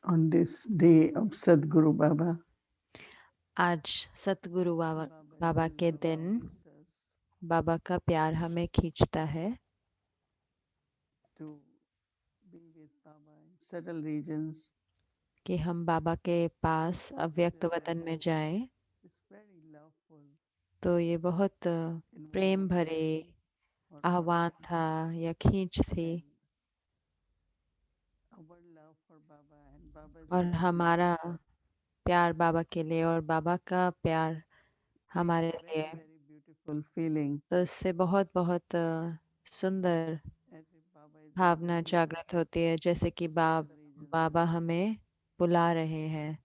on this day of Sadhguru Baba. आज सतगुरु बाबा बाबा के दिन Pulls us बाबा का प्यार हमें खींचता है to be with Baba in subtle regions. कि हम बाबा के पास अव्यक्त वतन में जाएं। It's very loveful तो ये बहुत प्रेम भरे invitation or आह्वान call, था या खींच थी, and our love for Baba and Baba's और love for हमारा us प्यार बाबा के लिए और बाबा का प्यार create हमारे a लिए। very, very beautiful feeling तो इससे बहुत बहुत सुंदर as if Baba is Bhavna inviting us जागृत होती है, जैसे कि to subtle regions. बाबा हमें बुला रहे हैं And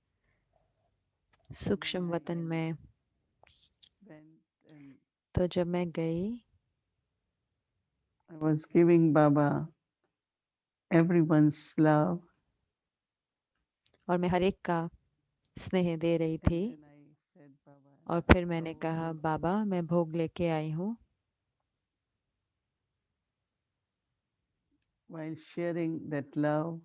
when सूक्ष्म I वतन में। went and तो जब मैं गई I was giving Baba everyone's love, और मैं हर एक का स्नेह दे रही and थी, then I said, Baba, और फिर मैंने कहा, बाबा मैं भोग लेके आई हूँ। while sharing that love,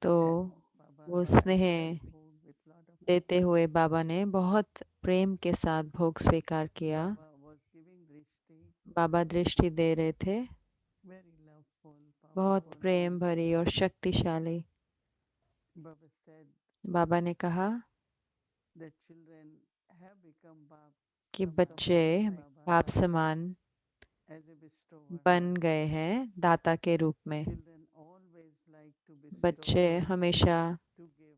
तो and Baba वो स्नेह accepted food with lot of देते prema. हुए बाबा ने बहुत प्रेम के साथ भोग स्वीकार किया। Baba was giving drishti, बाबा दृष्टि दे रहे थे, very loveful, बहुत powerful. प्रेम भरी और शक्तिशाली। Baba said बाबा ने कहा that children have become कि sons of बच्चे Baba बाप समान as a bestower. बन गए हैं दाता के रूप में। Children always like to bestow, बच्चे हमेशा to give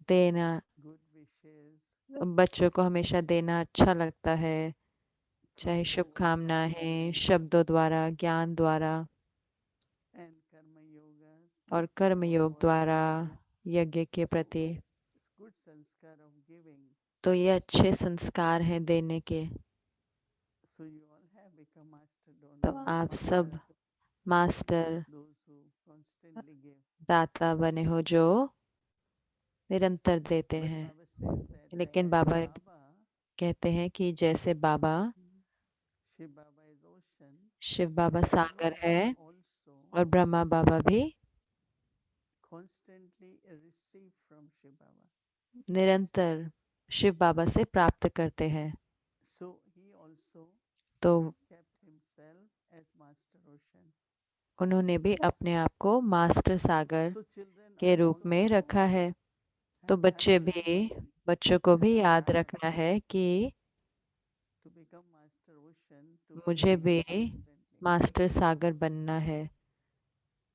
देना, good wishes, बच्चों को हमेशा देना अच्छा लगता है, चाहे through शुभकामनाएं शब्दों द्वारा, ज्ञान द्वारा and karma yoga और कर्म योग for द्वारा, यज्ञ के so प्रति। it's good sanskar of giving. तो ये अच्छे संस्कार हैं देने के। So you all have become master तो donors, आप सब master those who constantly give. दाता बने हो जो निरंतर देते But हैं। Baba says that लेकिन as बाबा Baba, कहते हैं कि जैसे बाबा, Shiv Baba is ocean, Shiv Baba Brahma सागर है Baba also और ब्रह्मा बाबा भी constantly receive from Shiv Baba. निरंतर शिव बाबा से प्राप्त करते हैं। So he also तो kept himself as master ocean. उन्होंने भी अपने आप को मास्टर सागर So children के रूप में also रखा है। तो have बच्चे to भी, बच्चों को have भी a याद heart रखना है कि to become master ocean, to give मुझे love भी constantly. मास्टर सागर बनना है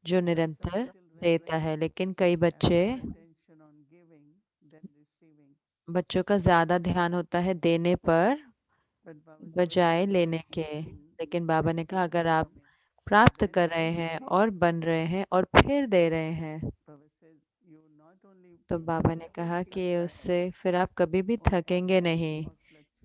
जो But some निरंतर children देता है। लेकिन कई have बच्चे, more attention on giving than receiving. बच्चों का ज्यादा ध्यान होता है देने पर But Baba says बजाय if you लेने are के। seeking लेकिन बाबा and ने कहा अगर आप becoming, प्राप्त then कर रहे हैं और बन रहे हैं और फिर दे रहे हैं, Baba says you not only तो बाबा ने कहा feel कि उससे plateau फिर आप कभी भी थकेंगे नहीं or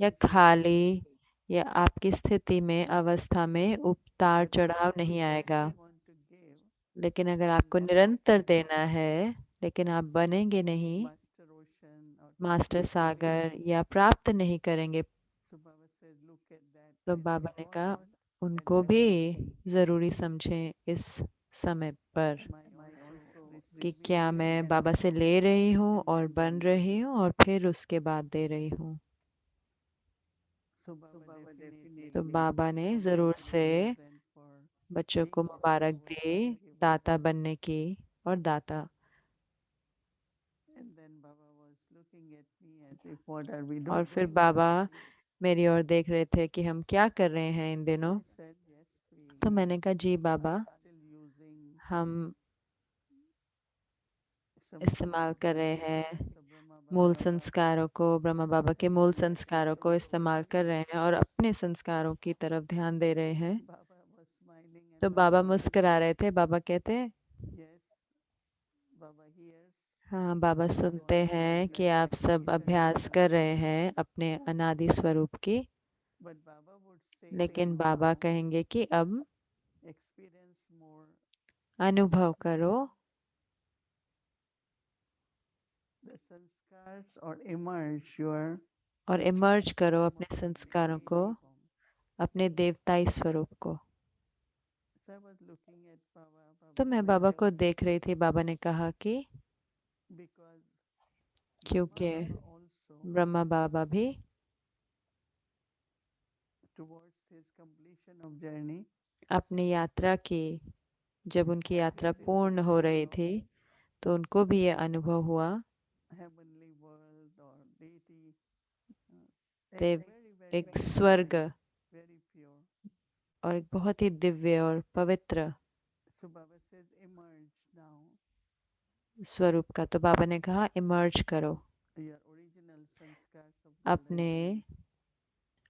या fluctuation, खाली, या आपकी स्थिति में, अवस्था में उतार but if चढ़ाव you नहीं आएगा। continuously want to give, लेकिन अगर you will आपको never निरंतर become देना है, लेकिन आप बनेंगे नहीं master ocean or master constantly. सागर, या प्राप्त नहीं करेंगे। So Baba says look at that तो as बाबा ने कहा important at उनको this भी moment. जरूरी समझें इस समय पर Am I also कि receiving क्या and मैं बाबा से ले रही हूँ and और then बन giving? रही हूँ और फिर उसके बाद दे रही हूँ। So Baba तो definitely बाबा ने जरूर congratulates से children for बच्चों being को master मुबारक दे ocean giver. दाता बनने की, और दाता। And then Baba was looking at me as if what are we और doing? फिर बाबा मेरी ओर देख रहे थे कि हम क्या कर रहे हैं इन So दिनों। I said yes, we तो मैंने कहा जी बाबा, are still using हम some of the इस्तेमाल कर रहे हैं principles of Brahma मूल Baba संस्कारों को, ब्रह्मा बाबा के and मूल still संस्कारों को practicing इस्तेमाल कर रहे those. हैं और अपने संस्कारों की तरफ ध्यान दे रहे हैं। Baba was smiling तो and Baba बाबा says, मुस्कुरा रहे थे। बाबा कहते, yes, Baba hears हाँ बाबा that you सुनते all हैं you कि are आप सब practicing, अभ्यास कर रहे हैं अपने अनादि स्वरूप की। but Baba would say that लेकिन बाबा now कहेंगे कि अब experience more अनुभव करो the sanskars or emerge your और true इमर्ज करो form of अपने संस्कारों को, divinity. अपने देवताई स्वरूप को। So I was looking at Baba. तो Baba मैं says, बाबा को देख रही थी। बाबा ने कहा कि क्योंकि Baba also, ब्रह्मा बाबा भी towards his completion of journey, अपनी यात्रा की, जब उनकी had यात्रा this पूर्ण हो experience रही of थी तो उनको भी ये अनुभव हुआ। heavenly world or deity, Dev very, very एक स्वर्ग divine, very pure. और एक बहुत ही दिव्य और पवित्र So Baba says, emerge now. स्वरूप का। तो बाबा ने कहा इमर्ज करो, Your original sanskars of golden अपने age.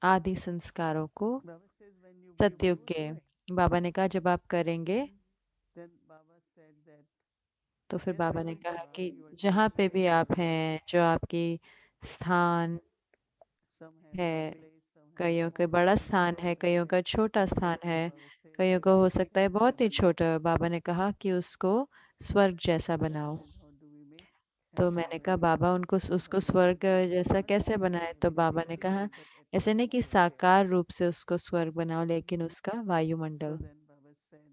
आदि संस्कारों को Baba says, when you सतयुग do के। that, बाबा ने कहा जब आप करेंगे, then Baba said that तो फिर बाबा ने wherever you कहा are, कि your जहाँ पे भी space, आप हैं, जो आपकी स्थान some have है, big place, some have कईयों के small बड़ा place. स्थान है, कईयों का छोटा स्थान है, Baba says, कईयों make का it हो make सकता है it बहुत ही heaven. छोटा। बाबा ने कहा कि उसको स्वर्ग जैसा Baba बनाओ। said, how do we make तो heaven मैंने कहा heaven? बाबा उनको उसको Baba says, स्वर्ग not जैसा not कैसे बनाए? तो बाबा ने physically, कहा but ऐसे नहीं कि atmosphere. साकार रूप से उसको स्वर्ग बनाओ, लेकिन उसका So वायुमंडल। then Baba said,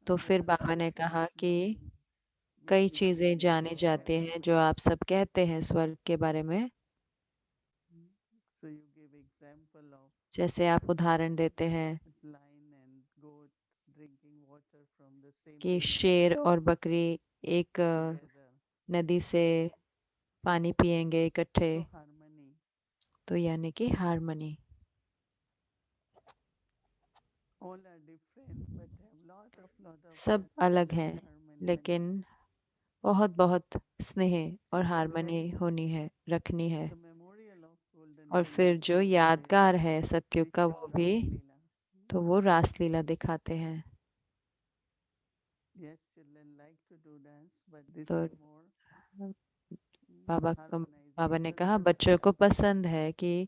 तो there फिर are बाबा many ने things कहा कि known कई which we चीजें say जानी about जाती heaven. हैं जो आप सब कहते हैं स्वर्ग के बारे में। So you give example of जैसे आप उदाहरण देते हैं lion and goat drinking water from the same कि stream शेर और बकरी एक together. नदी से पानी पिएंगे इकट्ठे, So harmony. तो यानी कि harmony. All are different, but have lot of सब अलग love हैं, and harmony. लेकिन बहुत बहुत स्नेह और And हारमनी होनी है, रखनी है। the memorial of golden और age फिर is जो also very यादगार है सतयुग rich का in वो भी, Ras Leela. तो वो रासलीला दिखाते हैं। Yes, children like to do dance, but this तो is more बाबा बाबा ने harmonization कहा बच्चों को sanskar. पसंद है कि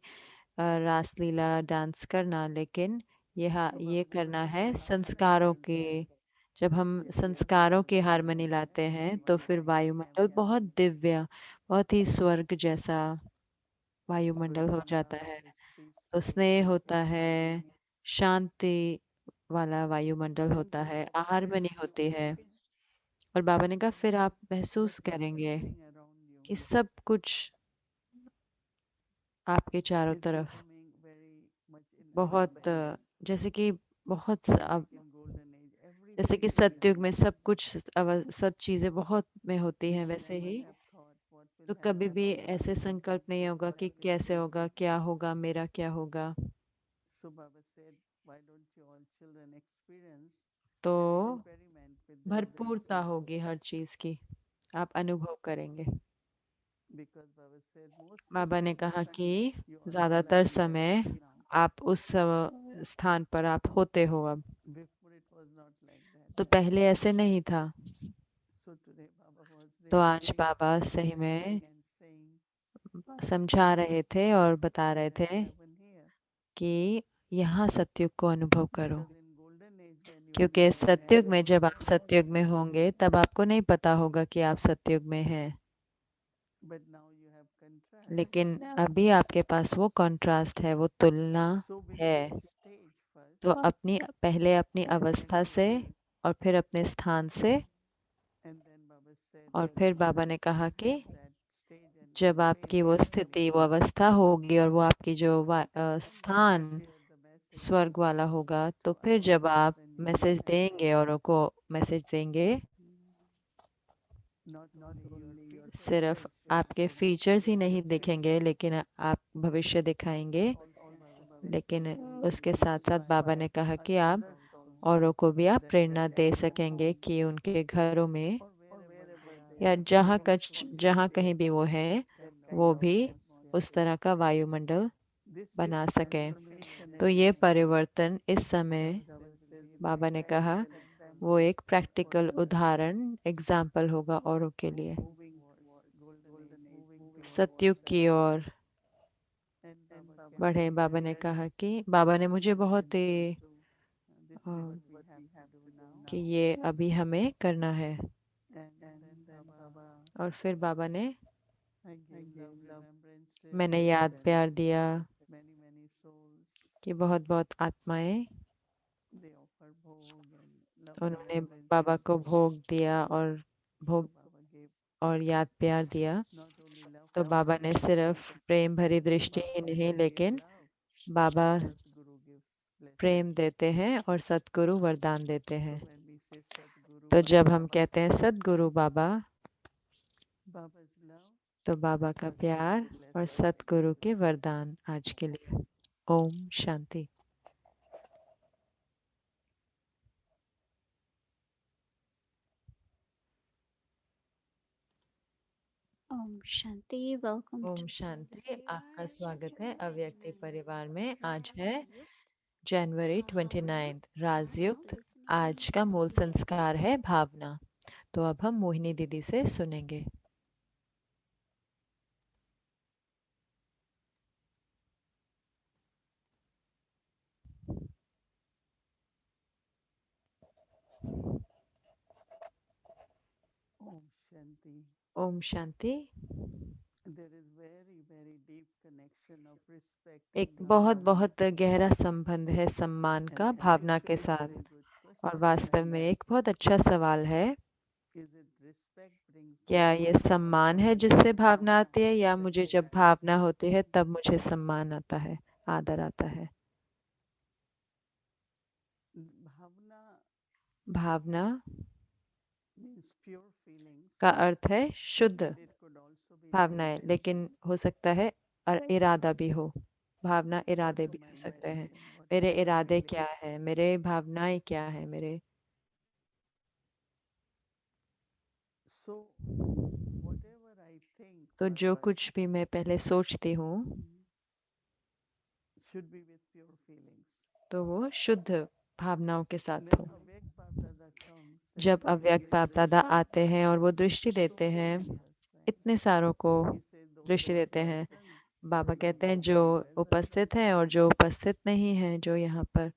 रासलीला डांस करना, लेकिन So ये Baba says करना when है you संस्कारों harmonize की। sanskar, जब हम yes, संस्कारों की wayumandalam हारमनी becomes लाते हैं तो फिर divine and वायुमंडल heavenly. बहुत दिव्य, बहुत ही स्वर्ग जैसा So वायुमंडल हो then जाता love है। is तो peaceful, स्नेह होता है, peaceful. शांति वाला वायुमंडल And होता Baba है, said when हारमनी you होती है। और बाबा ने कहा फिर आप that महसूस करेंगे everything around you कि सब कुछ आपके चारों is तरफ becoming very much in बहुत abundance, जैसे कि बहुत like in golden age. जैसे Everything कि is in सतयुग में सब abundance. कुछ सब चीजें बहुत में होती हैं, You वैसे never he have thought what will तो कभी happen भी next, ऐसे संकल्प नहीं होगा what कि will कैसे be. होगा, क्या होगा, मेरा क्या होगा। So Baba said, why don't you all children experience तो and experiment with this भरपूरता dance? होगी हर चीज की, आप अनुभव करेंगे। Because Baba said most of Baba the ने कहा time कि you all people are ज्यादातर in that समय state now. आप उस स्थान पर आप होते हो अब। Before it was not like that. तो पहले ऐसे नहीं था। So today Baba was तो really आज बाबा सही में explaining and saying समझा रहे थे और बता you रहे have थे heaven here. कि यहाँ सतयुग को अनुभव करो। Because in golden age when you will क्योंकि be in सतयुग heaven, में जब आप सतयुग में होंगे तब आपको नहीं पता होगा कि आप सतयुग में हैं, but now you have contrast. लेकिन अभी आपके पास वो कंट्रास्ट है, वो तुलना So with है। your stage first, तो अपनी पहले अपनी and then अवस्था से और फिर अपने स्थान से, and then Baba said और when फिर you बाबा ने कहा have कि that stage and जब space आपकी वो heavenly, स्थिति, वो अवस्था होगी और वो आपकी जो then Baba स्थान share the message स्वर्ग वाला होगा, to तो फिर others जब आप when you will message have देंगे, that. औरों को मैसेज देंगे, Not only your features सिर्फ will show, आपके फीचर्स ही नहीं दिखेंगे, लेकिन आप भविष्य दिखाएंगे। also Baba said लेकिन you will उसके साथ साथ inspire बाबा ने कहा कि others आप also औरों को भी आप that Prerna wherever they their सकेंगे homes कि उनके घरों में or wherever they are, या also जहाँ कहीं भी वो है, that kind वो of भी atmosphere. उस तरह का वायुमंडल This बना सकें। transformation तो at ये this time, परिवर्तन इस समय, Baba says, will be Baba a ने कहा practical वो example एक for प्रैक्टिकल others. उदाहरण एग्जाम्पल होगा औरों के लिए। Moving towards golden age, moving towards सतयुग की heaven. Ore And Baba kept बढ़े। बाबा ने reminding कहा कि बाबा ने मुझे बहुत ही this we have to do now. कि ये अभी हमें करना है। And then Baba, और फिर बाबा ने, I gave love मैंने remembrances याद and प्यार दिया many souls. कि बहुत बहुत आत्माएं, They offer bhog and love उन्होंने remembrances. बाबा को भोग दिया और So भोग Baba gave और याद प्यार दिया। not only love तो बाबा ने सिर्फ प्रेम भरी दृष्टि ही Baba नहीं, only लेकिन love, Baba and Sadguru gives Prem blessings. देते हैं और सतगुरु वरदान देते So हैं। when we say Sadguru तो जब Baba, हम कहते हैं सतगुरु बाबा, Baba's love तो बाबा and का Sadguru's प्यार और blessings. सतगुरु के वरदान आज के लिए। Om Shanti. Om Shanti. Welcome Om to Shanti. Shanti आपका Parivar, स्वागत है January अव्यक्ति 29th. परिवार में। आज है Rajyut. January Bhavana. 29 Now राजयुक्त। listen to आज का मूल Mohini Didi. संस्कार है भावना। तो अब हम मोहिनी दीदी से सुनेंगे। Om Shanti. Om Shanti. There is very, very deep connection of respect एक and बहुत bhava. बहुत गहरा संबंध है सम्मान का And भावना के actually a साथ। very good और question वास्तव में एक बहुत अच्छा सवाल है, is it respect brings क्या bhava ये or सम्मान है bhava जिससे brings भावना आती है, या respect? मुझे जब भावना होती है तब मुझे सम्मान आता है, आदर आता है। Bhavana भावना means pure feelings, का अर्थ है शुद्ध but it could also be भावनाएं, negative. लेकिन हो सकता है और इरादा भी हो। भावना इरादे So भी my हो सकते हैं। intention, what मेरे are my इरादे feelings? क्या है, मेरे भावनाएं क्या है मेरे। So whatever I think तो जो first कुछ भी मैं पहले सोचती हूँ, should be with pure feelings. तो वो शुद्ध भावनाओं के साथ When हो। Avyakt Bapdada comes and जब gives अव्यक्त बाप दादा drishti आते हैं और वो दृष्टि to देते so हैं, many us, right? इतने सारों को He says those दृष्टि who are देते हैं। present बाबा and कहते those हैं who जो are present. उपस्थित हैं और जो उपस्थित नहीं है, जो यहाँ पर।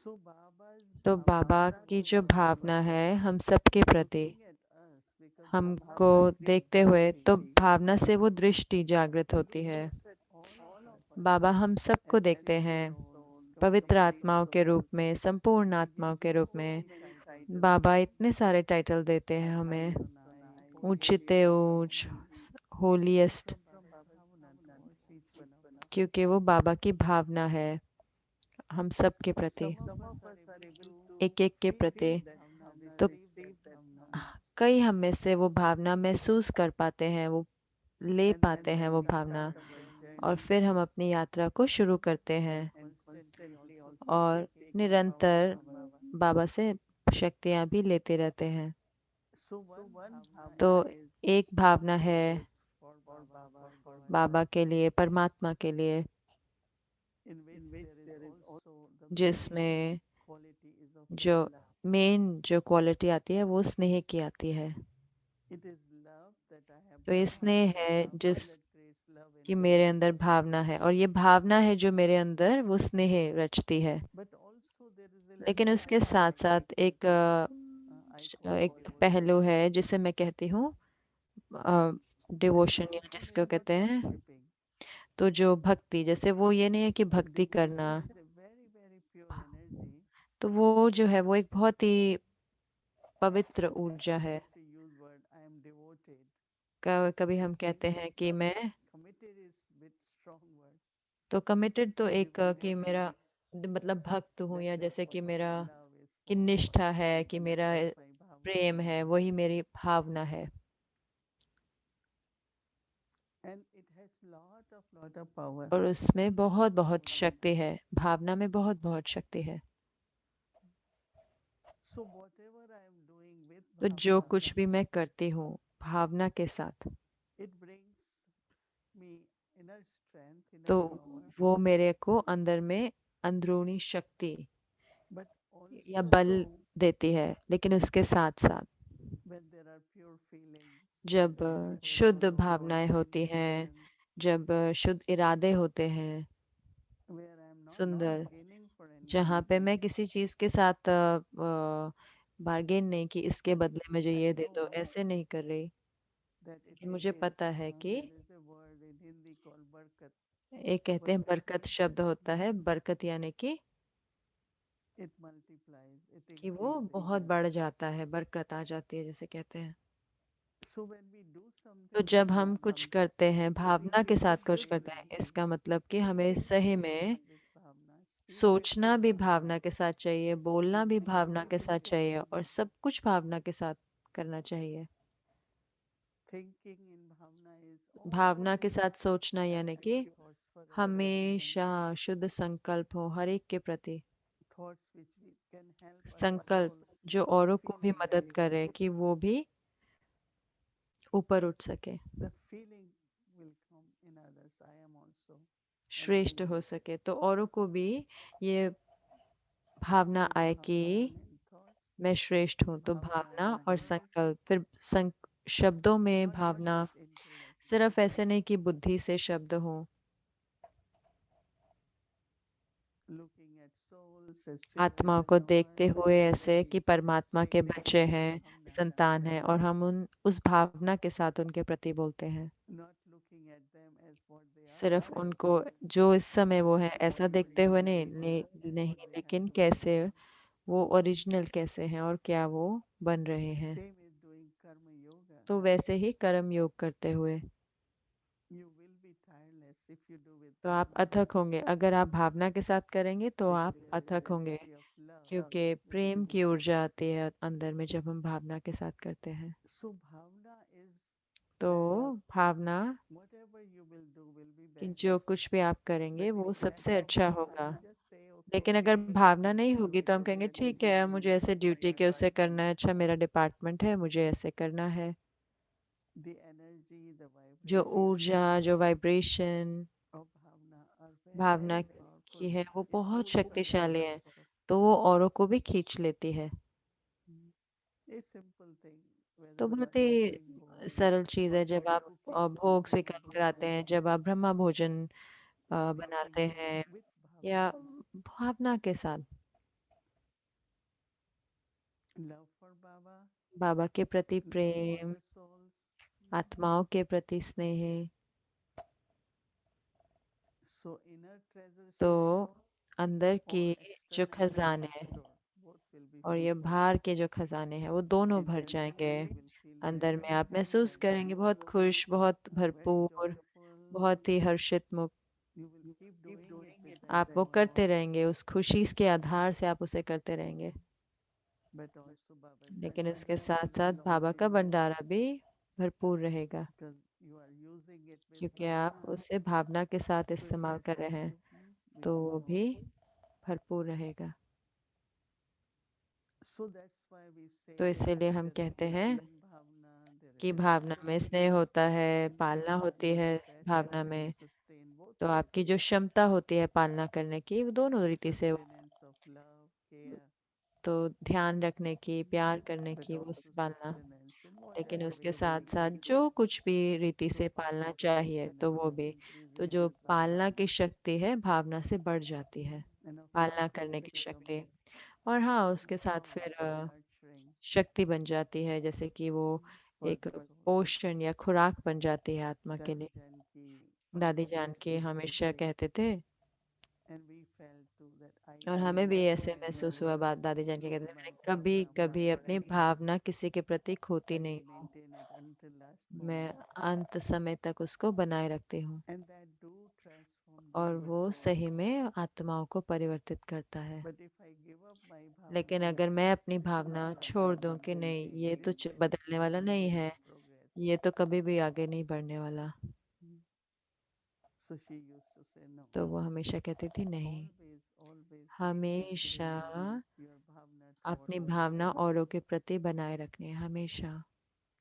So Baba's तो बाबा bhavana की जो towards भावना us, है हम सबके प्रति, looking at us, because हमको bhavana brings देखते हुए, drishti. तो भावना से वो दृष्टि जागृत होती है। All of us बाबा हम सबको as देखते pure हैं souls, पवित्र complete आत्माओं के रूप souls. में, संपूर्ण He आत्माओं gives के us रूप so में। many titles. बाबा इतने सारे टाइटल देते हैं हमें, Adonai, ऊंचते holiest ऊंच, one. Holiest, From Baba's bhavana towards each one of us. क्योंकि वो बाबा की भावना है हम सब के प्रति, Some of us are able to एक एक के प्रति। feel that bhavana, तो receive that bhavana. कई हम में से वो भावना महसूस कर पाते हैं, वो ले पाते And हैं then वो we भावना, start our और journey फिर हम अपनी यात्रा को शुरू करते हैं and constantly also और taking power निरंतर from Baba. बाबा से शक्तियाँ भी लेते रहते हैं। So one bhavana तो is एक भावना है for Baba, for God, बाबा के लिए, परमात्मा के लिए, in which there is also the main जिसमें quality is of जो that love. मेन जो क्वालिटी आती है वो स्नेह की आती है। It is love that I have तो ये bhava, स्नेह it is है bhava जिस that creates love in कि me. मेरे अंदर भावना है, और ये भावना है जो मेरे अंदर वो स्नेह रचती है। But also there is a लेकिन little उसके साथ aspect साथ which is एक I call एक devotion. पहलू है जिसे मैं कहती हूँ That डिवोशन, या devotion जिसको is not कहते हैं। worshipping. तो जो भक्ति, जैसे वो ये नहीं है कि And भक्ति करना, devotion is a very, very pure energy. तो वो जो है वो एक बहुत ही पवित्र ऊर्जा I है। like to use word I am devoted. कभी हम It कहते means हैं कि मैं, committed is bit strong word. तो कमिटेड तो एक कि Devoted मेरा means मतलब भक्त हूँ, that या जैसे कि my मेरा love is कि for निष्ठा है, कि and मेरा that is my bhava. प्रेम है, वही मेरी भावना है। And it has lot of power. और उसमें बहुत बहुत शक्ति है, भावना में बहुत बहुत शक्ति है। So whatever I am doing with तो जो bhava, कुछ भी मैं करती हूँ भावना के साथ, it brings me inner strength, inner तो power, वो मेरे को अंदर में अंदरूनी शक्ति but या also बल देती है। लेकिन उसके साथ साथ when there are pure feelings, जब when there are शुद्ध pure भावनाएं होती हैं, intentions, जब शुद्ध इरादे होते हैं, where I am not सुंदर, bargaining for जहाँ anything, पे मैं किसी चीज के साथ बार्गेन नहीं कि इसके but बदले मुझे I ये दे दो, know ऐसे नहीं कर रही। that it लेकिन मुझे brings, पता है कि there is a word in Hindi called barkat. एक कहते हैं Barkat बरकत means शब्द होता है, बरकत यानी it multiplies, it कि वो increases. बहुत बढ़ जाता है, बरकत आ जाती है जिसे कहते हैं। So when we do तो something जब with हम कुछ करते हैं if भावना के we साथ are कुछ करते हैं, doing इसका मतलब कि हमें thinking सही also में with bhavna, speak it सोचना with भी bhavna, भावना के साथ चाहिए, बोलना भी भावना के साथ everything चाहिए will और be सब कुछ भावना के साथ करना चाहिए। thinking in bhavna is भावना के always साथ सोचना have यानी कि good thoughts for everyone, हमेशा शुद्ध संकल्प हो हर एक के प्रति, thoughts which we can help others संकल्प also जो start औरों को भी feeling मदद करे कि वो भी ऊपर उठ सके, that feeling will come in others. I am also श्रेष्ठ aligned हो with सके, तो औरों को भी ये भावना आए कि bhavna in thoughts, मैं श्रेष्ठ हूँ। तो bhavana भावना in और words, संकल्प, फिर शब्दों में not just Bhavna, with intellect, सिर्फ ऐसे नहीं कि बुद्धि से शब्द हो, looking at souls as आत्माओं children को and देखते all, हुए and ऐसे we कि परमात्मा say के बच्चे simply हैं, bhavna, संतान हैं, और हम उस भावना के साथ उनके प्रति बोलते हैं, not looking at them as what they are, सिर्फ उनको जो इस समय वो है but what ऐसा देखते हुए नहीं originally they are and नहीं, what they have लेकिन to कैसे become. वो ओरिजिनल कैसे हैं और क्या वो बन रहे हैं। Same is doing karma yoga. तो वैसे ही कर्म योग करते हुए You will be tireless if you do with तो आप bhavna, अथक होंगे, अगर आप भावना के साथ करेंगे तो आप because there is अथक होंगे, energy of love क्योंकि which will प्रेम की flow. ऊर्जा आती है अंदर में जब हम भावना के साथ करते हैं। So bhavna is तो that Bhavna whatever you will be कि best. जो कुछ भी आप करेंगे But वो if that सबसे अच्छा bhavna is होगा, not, just say लेकिन okay, अगर भावना this नहीं is होगी my तो हम duty, कहेंगे let me ठीक do है, in मुझे this ऐसे ड्यूटी के उससे department. करना है, अच्छा मेरा डिपार्टमेंट है, मुझे ऐसे करना है। The energy, the जो vibration ऊर्जा, जो वाइब्रेशन of bhavna are भावना very की powerful. है वो It बहुत pulls others शक्तिशाली है, also. तो वो औरों को भी खींच लेती है। A simple thing, whether तो you बहुत are offering ही bhog सरल चीज़ or है, जब आप cooking भोग Brahma स्वीकार कराते bhojan, हैं, जब आप ब्रह्मा भोजन what you can बनाते do हैं, with या bhavna. भावना के साथ Love for Baba, बाबा के प्रति love for Prem, the souls. आत्माओं के प्रति स्नेह, So inner treasures तो will store अंदर की or जो externally it खजाने will हैं store. Both will be और ये fulfilled. बाहर के जो खजाने हैं वो दोनों भर Internally जाएंगे। you will feel अंदर very में आप happy, महसूस very करेंगे बहुत खुश, बहुत very भरपूर, joyful. बहुत ही हर्षित मुक्त। You will keep doing it with that आप वो energy. करते रहेंगे, उस खुशी के आधार से आप उसे करते रहेंगे। But also Baba's लेकिन उसके bhandara साथ will साथ be बाबा का launching more भंडारा भी भरपूर रहेगा, because you are using it with क्योंकि आप bhavna. उसे भावना के साथ So it इस्तेमाल will कर रहे हैं, तो become वो more. भी भरपूर रहेगा। So that's why we say तो इसीलिए हम there is कहते love हैं in bhavna, there is कि भावना में affection, स्नेह होता है, and पालना होती your है भावना capacity to में, sustain both तो ways. आपकी जो क्षमता होती है पालना करने की वो दोनों रीति से, Sustenance of love, care, तो ध्यान रखने की, प्यार करने but की वो also पालना, sustenance in लेकिन whatever उसके way साथ you साथ can. जो कुछ भी रीति So से पालना power of चाहिए तो वो sustenance भी, तो increases जो with पालना bhavana, की शक्ति है भावना से बढ़ जाती है, and of पालना course करने it की becomes शक्ति। और हाँ, उसके साथ strong, फिर nurturing शक्ति बन जाती है, जैसे कि वो for एक the soul. पोषण या खुराक बन जाती है आत्मा के Dadi लिए। Janki दादी always जान के used to हमेशा say, कहते थे, and we felt too that I और हमें भी never ऐसे महसूस हुआ, ever बात दादी जान के कहते lose थे, my मैंने कभी bhavna कभी for अपनी anyone. भावना किसी के प्रति खोती I नहीं हूँ, maintain it until last मैं moment. अंत समय तक उसको बनाए रखती हूँ, And that do transform और different वो souls. सही में आत्माओं को परिवर्तित करता है। But if I give up my लेकिन bhavna, अगर मैं अपनी it's भावना not छोड़ दूं going कि to नहीं, ये change. तो It will बदलने वाला नहीं continue है, to progress. ये तो कभी भी आगे नहीं बढ़ने वाला, Mm. So she used to say, no, तो वो हमेशा कहती थी नहीं, always हमेशा maintain your bhavna अपनी towards भावना others. औरों के प्रति बनाए रखनी है हमेशा।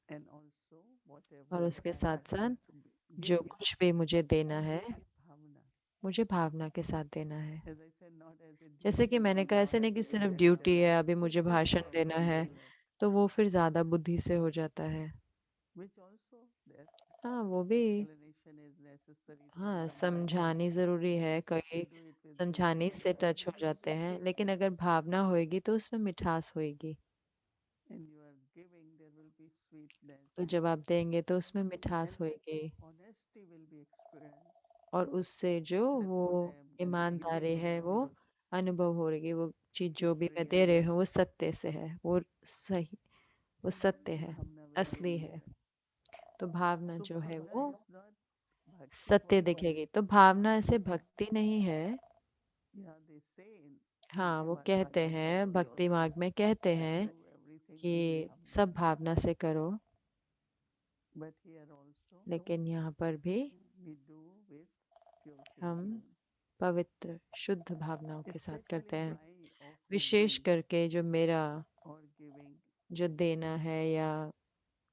And also, whatever और उसके I साथ साथ have to जो give, कुछ भी मुझे देना give है, with bhavna. मुझे भावना के साथ देना है। As I said, not as a जैसे कि duty मैंने or कहा, not ऐसे as नहीं कि a सिर्फ obligation. ड्यूटी है, अभी So मुझे it's just भाषण from देना है, intellect, तो वो फिर ज्यादा बुद्धि से हो जाता है। which also that हाँ, वो भी, explanation is necessary for हाँ, some time. समझानी जरूरी है, If you कई do it with समझाने duty, से टच हो जाते हैं, लेकिन अगर भावना होएगी तो उसमें मिठास होएगी, and you are giving, there will be sweetness, तो जब आप देंगे तो उसमें मिठास and that होएगी, honesty will be experienced. और उससे जो That वो what I am ईमानदारी giving है वो अनुभव हो रही, वो चीज is जो भी मैं दे real. रही हूँ वो सत्य से है, वो सही, वो सत्य है, Bhavna will be असली है। real. तो भावना So जो है bhavna वो is not bhakti सत्य for दिखेगी। तो bhakti. भावना ऐसे भक्ति नहीं है। Yeah, they say in हाँ, Bhakti वो Marg कहते also हैं, we भक्ति also मार्ग में कहते that हैं do everything with कि bhavna. सब भावना से करो, But here also लेकिन यहाँ पर भी we do with pure हम feeling. पवित्र शुद्ध भावनाओं के साथ करते Especially हैं। my विशेष offering करके जो मेरा or giving जो देना है या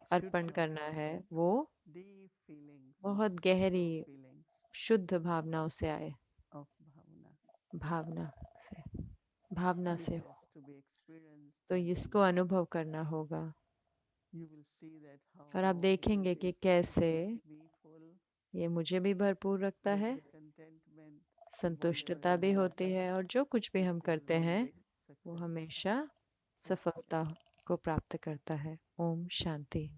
should अर्पण come करना from है वो deep feelings, बहुत pure गहरी feelings शुद्ध भावनाओं से आए। of bhavana. भावना से, भावना This से has हो। to be experienced तो and इसको अनुभव करना होगा you will see that और आप how देखेंगे this कि कैसे makes me full, ये मुझे भी भरपूर रखता there है, is contentment, whatever संतुष्टता we भी do, होती है और जो कुछ भी it हम will करते हैं bring वो success. हमेशा सफलता को प्राप्त करता है। Om Shanti.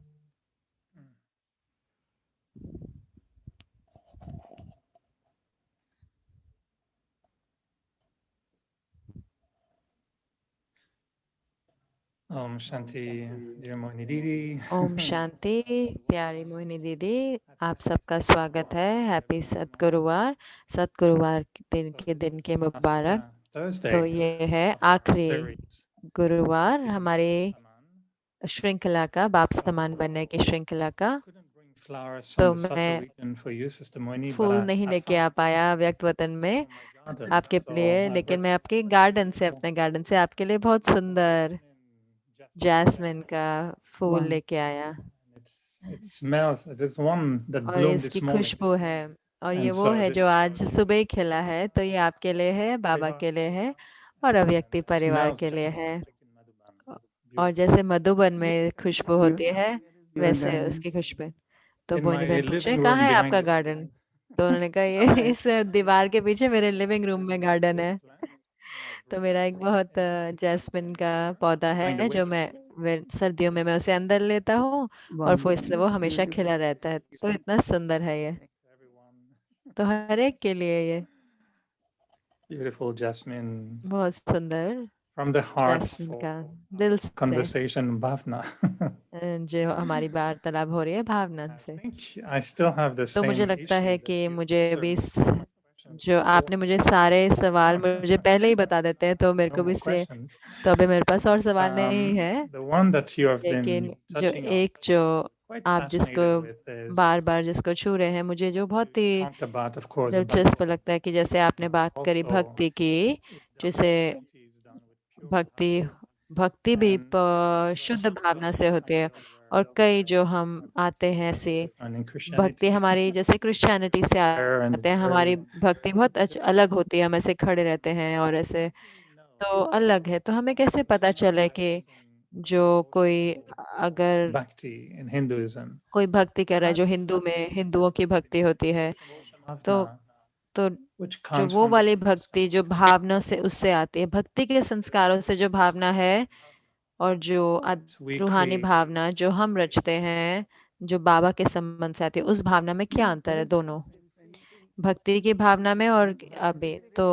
Om Shanti, dear Moini Didi. Om Shanti. प्यारी मोहिनी दीदी, आप सबका स्वागत है। हैप्पी सतगुरुवार। सतगुरुवार के दिन के मुबारक। तो Thursday ये है of our आखिरी series, गुरुवार हमारे Saman. श्रृंखला का, बाप समान बनने की श्रृंखला का। Couldn't bring flowers तो from the Sattva मैं region for you, Sister Moini, but फूल नहीं I लेके found आ पाया व्यक्त वतन में from my garden. आपके So लिए, I लेकिन brought मैं you आपके very गार्डन से, beautiful अपने गार्डन से आपके लिए बहुत सुंदर जैस्मिन का फूल Wow. लेके आया it smells. There's one that और bloomed इसकी this morning. खुशबू है और ये And वो so है this जो is आज for you. सुबह ही खिला है। तो ये आपके लिए है, बाबा के लिए है और And अव्यक्ति it परिवार smells के just लिए है। like in Madhuban. और Beautiful. जैसे मधुबन Where में is खुशबू your, होती है your वैसे garden? उसकी खुशबू। तो In बोनी my बहन पूछे living कहाँ room है behind आपका this गार्डन? plant. तो उन्होंने कहा I ये इस दीवार के पीछे मेरे लिविंग रूम में गार्डन है। plants, and I तो brought मेरा it. एक बहुत It's जैस्मिन का पौधा during the है जो winter. मैं सर्दियों में मैं उसे अंदर लेता हूँ और Wow, वो इसलिए वो it's हमेशा beautiful. खिला रहता है। तो इतना सुंदर है ये, Everyone. तो हर एक के लिए ये Beautiful jasmine बहुत सुंदर from the heart jasmine for का दिल से conversation bhavna. जो हमारी वार्तालाप हो रही है भावना I से। think I still have the तो मुझे same लगता issue है that कि you मुझे answered भी most of my questions जो before. आपने मुझे सारे सवाल मुझे पहले ही बता देते हैं तो मेरे No को भी more से questions. तो अभी मेरे पास और But, सवाल नहीं है। the one that you have लेकिन been जो touching on, एक जो quite आप जिसको fascinated with, is बार बार जिसको छू रहे हैं, मुझे जो बहुत you he talked about, of course, दिलचस्प bhakti. लगता है कि जैसे आपने बात करी Also, भक्ति की, if done जिसे with bhakti is done with pure भक्ति bhakti. भक्ति भी And some of शुद्ध us भावना से also होती है। come here और कई जो where हम our आते bhakti हैं is ऐसे different in भक्ति Christianity. हमारी जैसे क्रिश्चियनिटी से There and आते हैं, it's हमारी very, भक्ति बहुत it's different. अलग होती है, हम ऐसे खड़े रहते हैं और ऐसे How can we know तो अलग है। तो हमें कैसे पता चले कि जो कोई अगर bhakti in Hinduism? कोई भक्ति कर रहा है जो हिंदू में हिंदुओं की भक्ति होती है, तो तो Which जो comes वो from the वाली sense. भक्ति जो भावना से उससे आती है, भक्ति के संस्कारों से जो भावना है और जो We रूहानी create भावना जो हम रचते हैं, जो बाबा के संबंध से आती है, उस भावना में क्या अंतर है दोनों? भक्ति की भावना में और अभी तो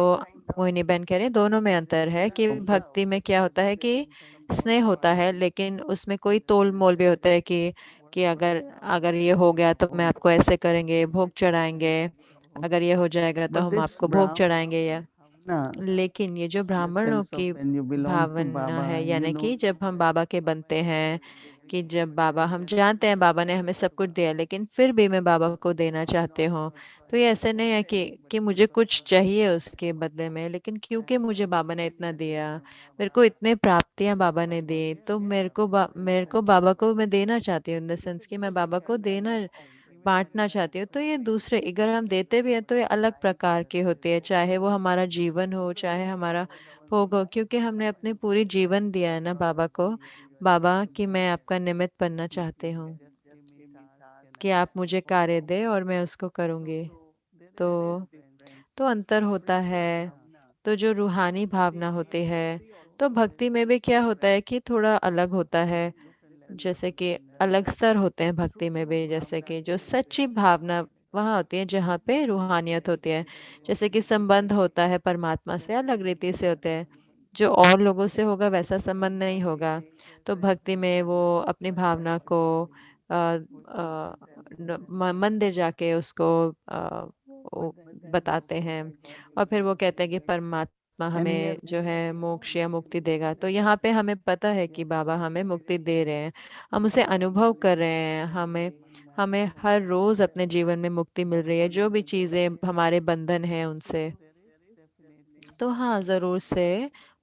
मोहिनी बहन कह रहे हैं दोनों में अंतर है कि भक्ति में क्या होता है कि स्नेह होता है, लेकिन उसमें कोई तोल मोल भी होता है कि अगर अगर ये हो गया तो मैं आपको ऐसे करेंगे, भोग चढ़ाएंगे, अगर ये हो जाएगा तो But हम this आपको भोग Brahman चढ़ाएंगे। या bhavna, लेकिन ये जो in the ब्राह्मणों sense of की when you belong to Bhavna Baba है, and you यानी know कि जब हम बाबा के बनते हैं, that कि जब बाबा, हम जानते हैं बाबा ने हमें सब कुछ दिया, लेकिन फिर भी मैं बाबा को देना चाहती हूँ। तो ये ऐसे नहीं है कि मुझे कुछ चाहिए उसके बदले में, लेकिन क्योंकि मुझे बाबा ने इतना दिया, मेरे को इतने प्राप्तियां बाबा ने दी, तो मेरे को बाबा को मैं देना चाहती हूँ, इन द सेंस कि मैं बाबा को देना बांटना चाहती हूँ। तो ये दूसरे, अगर हम देते भी हैं तो ये अलग प्रकार की होती है, चाहे वो हमारा जीवन हो, चाहे हमारा भोग हो, क्योंकि हमने अपनी पूरी जीवन दिया है ना बाबा को। बाबा कि मैं आपका निमित्त बनना चाहती हूँ, कि आप मुझे कार्य दे और मैं उसको करूँगी। तो तो अंतर होता है। तो जो रूहानी भावना होती है, तो भक्ति में भी क्या होता है कि थोड़ा अलग होता है, जैसे कि अलग स्तर होते हैं भक्ति में भी, जैसे कि जो सच्ची भावना वहाँ होती है जहाँ पे रूहानियत होती है, जैसे कि संबंध होता है परमात्मा से अलग रीति से होते हैं, जो और लोगों से होगा वैसा संबंध नहीं होगा। तो भक्ति में वो अपनी भावना को मंदिर जाके उसको बताते हैं और फिर वो कहते हैं कि परमात्मा हमें जो है मोक्ष या मुक्ति देगा। तो यहाँ पे हमें पता है कि बाबा हमें मुक्ति दे रहे हैं, हम उसे अनुभव कर रहे हैं। हमें हमें हर रोज अपने जीवन में मुक्ति मिल रही है, जो भी चीजें हमारे बंधन हैं उनसे। तो हाँ, जरूर से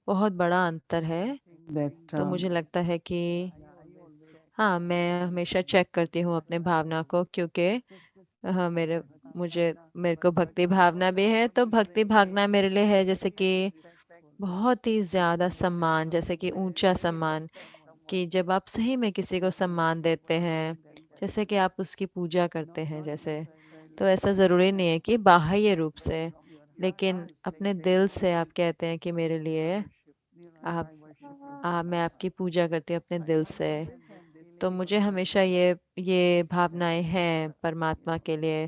बहुत बड़ा अंतर है। that तो मुझे लगता है कि हाँ, मैं हमेशा चेक करती हूँ अपने भावना को, क्योंकि हाँ, मेरे को भक्ति भावना भी है। तो भक्ति भावना मेरे लिए है जैसे कि बहुत ही ज्यादा सम्मान, जैसे कि ऊंचा सम्मान, कि जब आप सही में किसी को सम्मान देते हैं, जैसे कि आप उसकी पूजा करते हैं जैसे, तो ऐसा जरूरी नहीं है कि बाह्य रूप से, लेकिन अपने दिल से आप कहते हैं कि मेरे लिए आप मैं आपकी पूजा करती हूँ अपने दिल से। तो मुझे हमेशा ये भावनाएं हैं परमात्मा के लिए,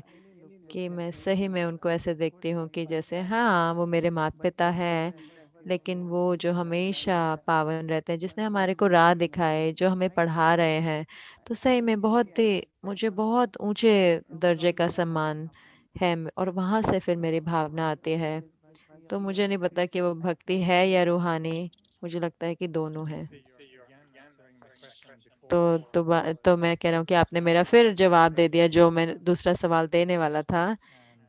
कि मैं सही में उनको ऐसे देखती हूँ कि जैसे हाँ, वो मेरे माता पिता हैं, लेकिन वो जो हमेशा पावन रहते हैं, जिसने हमारे को राह दिखाए, जो हमें पढ़ा रहे हैं, तो सही में बहुत ही मुझे बहुत ऊंचे दर्जे का सम्मान है। और वहां से फिर मेरी भावना आती है। तो मुझे नहीं पता कि वो भक्ति है या रूहानी, मुझे लगता है कि दोनों है। तो मैं कह रहा हूँ कि आपने मेरा फिर जवाब दे दिया जो मैं दूसरा सवाल देने वाला था,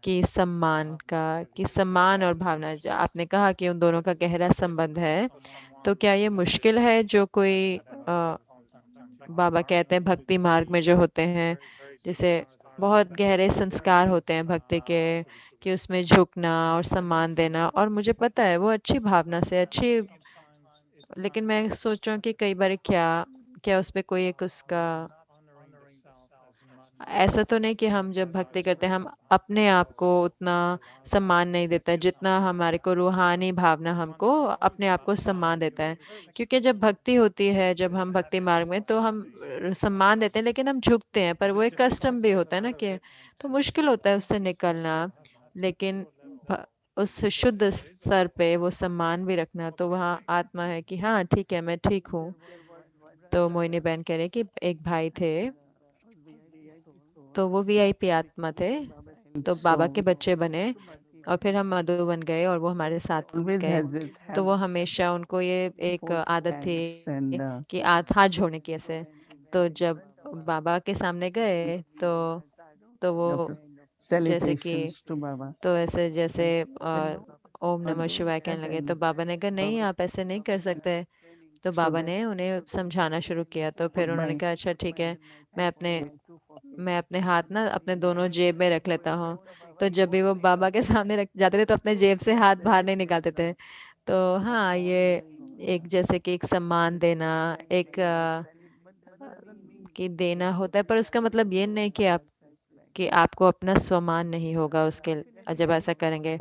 कि सम्मान का, कि सम्मान और भावना, जो आपने कहा कि उन दोनों का गहरा संबंध है। तो क्या ये मुश्किल है जो कोई बाबा कहते हैं भक्ति मार्ग में जो होते हैं, जैसे बहुत गहरे संस्कार होते हैं भक्ति के, कि उसमें झुकना और सम्मान देना, और मुझे पता है वो अच्छी भावना से अच्छी, लेकिन मैं सोच रहा हूँ कि कई बार क्या क्या उस पे कोई एक उसका, ऐसा तो नहीं कि हम जब भक्ति करते हैं हम अपने आप को उतना सम्मान नहीं देता है जितना हमारे को रूहानी भावना हमको अपने आप को सम्मान देता है। क्योंकि जब भक्ति होती है, जब हम भक्ति मार्ग में, तो हम सम्मान देते हैं लेकिन हम झुकते हैं, पर वो एक कष्टम भी होता है ना, कि तो मुश्किल होता है उससे निकलना। लेकिन भ- उस शुद्ध स्तर पे वो सम्मान भी रखना, तो वहाँ आत्मा है कि हाँ ठीक है, मैं ठीक हूँ। तो मोहिनी बहन कह रहे कि एक भाई थे, तो वो वीआईपी आत्मा थे, तो बाबा के बच्चे बने, और फिर हम मधु बन गए और वो हमारे साथ always गए। has this तो वो habit हमेशा उनको ये एक fold आदत hands थी and कि हाथ जोड़ने की ऐसे। तो जब बाबा के सामने गए, तो of वो जैसे कि, salutations to Baba. तो ऐसे जैसे ओम Or नमः doing शिवाय that कहने लगे, तो and बाबा ने कहा नहीं, आप ऐसे नहीं कर सकते। तो so बाबा that ने उन्हें समझाना शुरू किया। तो put फिर उन्होंने my कहा अच्छा ठीक है, मैं अपने hand मैं अपने हाथ ना अपने दोनों जेब में रख लेता हूँ। तो जब भी वो बाबा के सामने रख जाते थे तो अपने जेब से हाथ बाहर नहीं निकालते थे। तो हाँ, ये एक जैसे कि एक सम्मान देना, एक कि देना होता है, पर उसका मतलब ये नहीं कि आपको अपना स्वमान नहीं होगा उसके जब ऐसा करेंगे।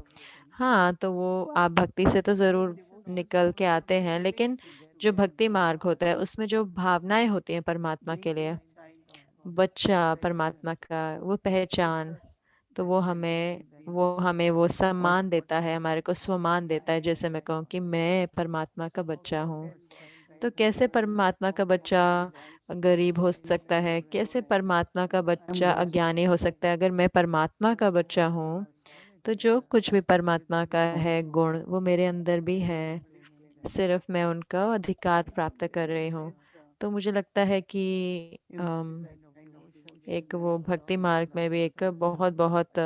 हाँ, तो वो आप भक्ति से तो जरूर निकल के आते हैं, लेकिन जो भक्ति मार्ग होता है उसमें जो भावनाएं होती हैं परमात्मा के लिए, बच्चा परमात्मा का वो पहचान, तो वो हमें वो सम्मान देता है, हमारे को स्वमान देता है। जैसे मैं कहूँ कि मैं परमात्मा का बच्चा हूँ। तो कैसे परमात्मा का बच्चा गरीब हो सकता है, कैसे परमात्मा का बच्चा अज्ञानी हो सकता है? अगर मैं परमात्मा का बच्चा हूँ, तो जो कुछ भी परमात्मा का है गुण, वो मेरे अंदर भी है, सिर्फ मैं उनका अधिकार प्राप्त कर रही हूँ। तो मुझे लगता है कि एक वो भक्ति मार्ग में भी एक बहुत बहुत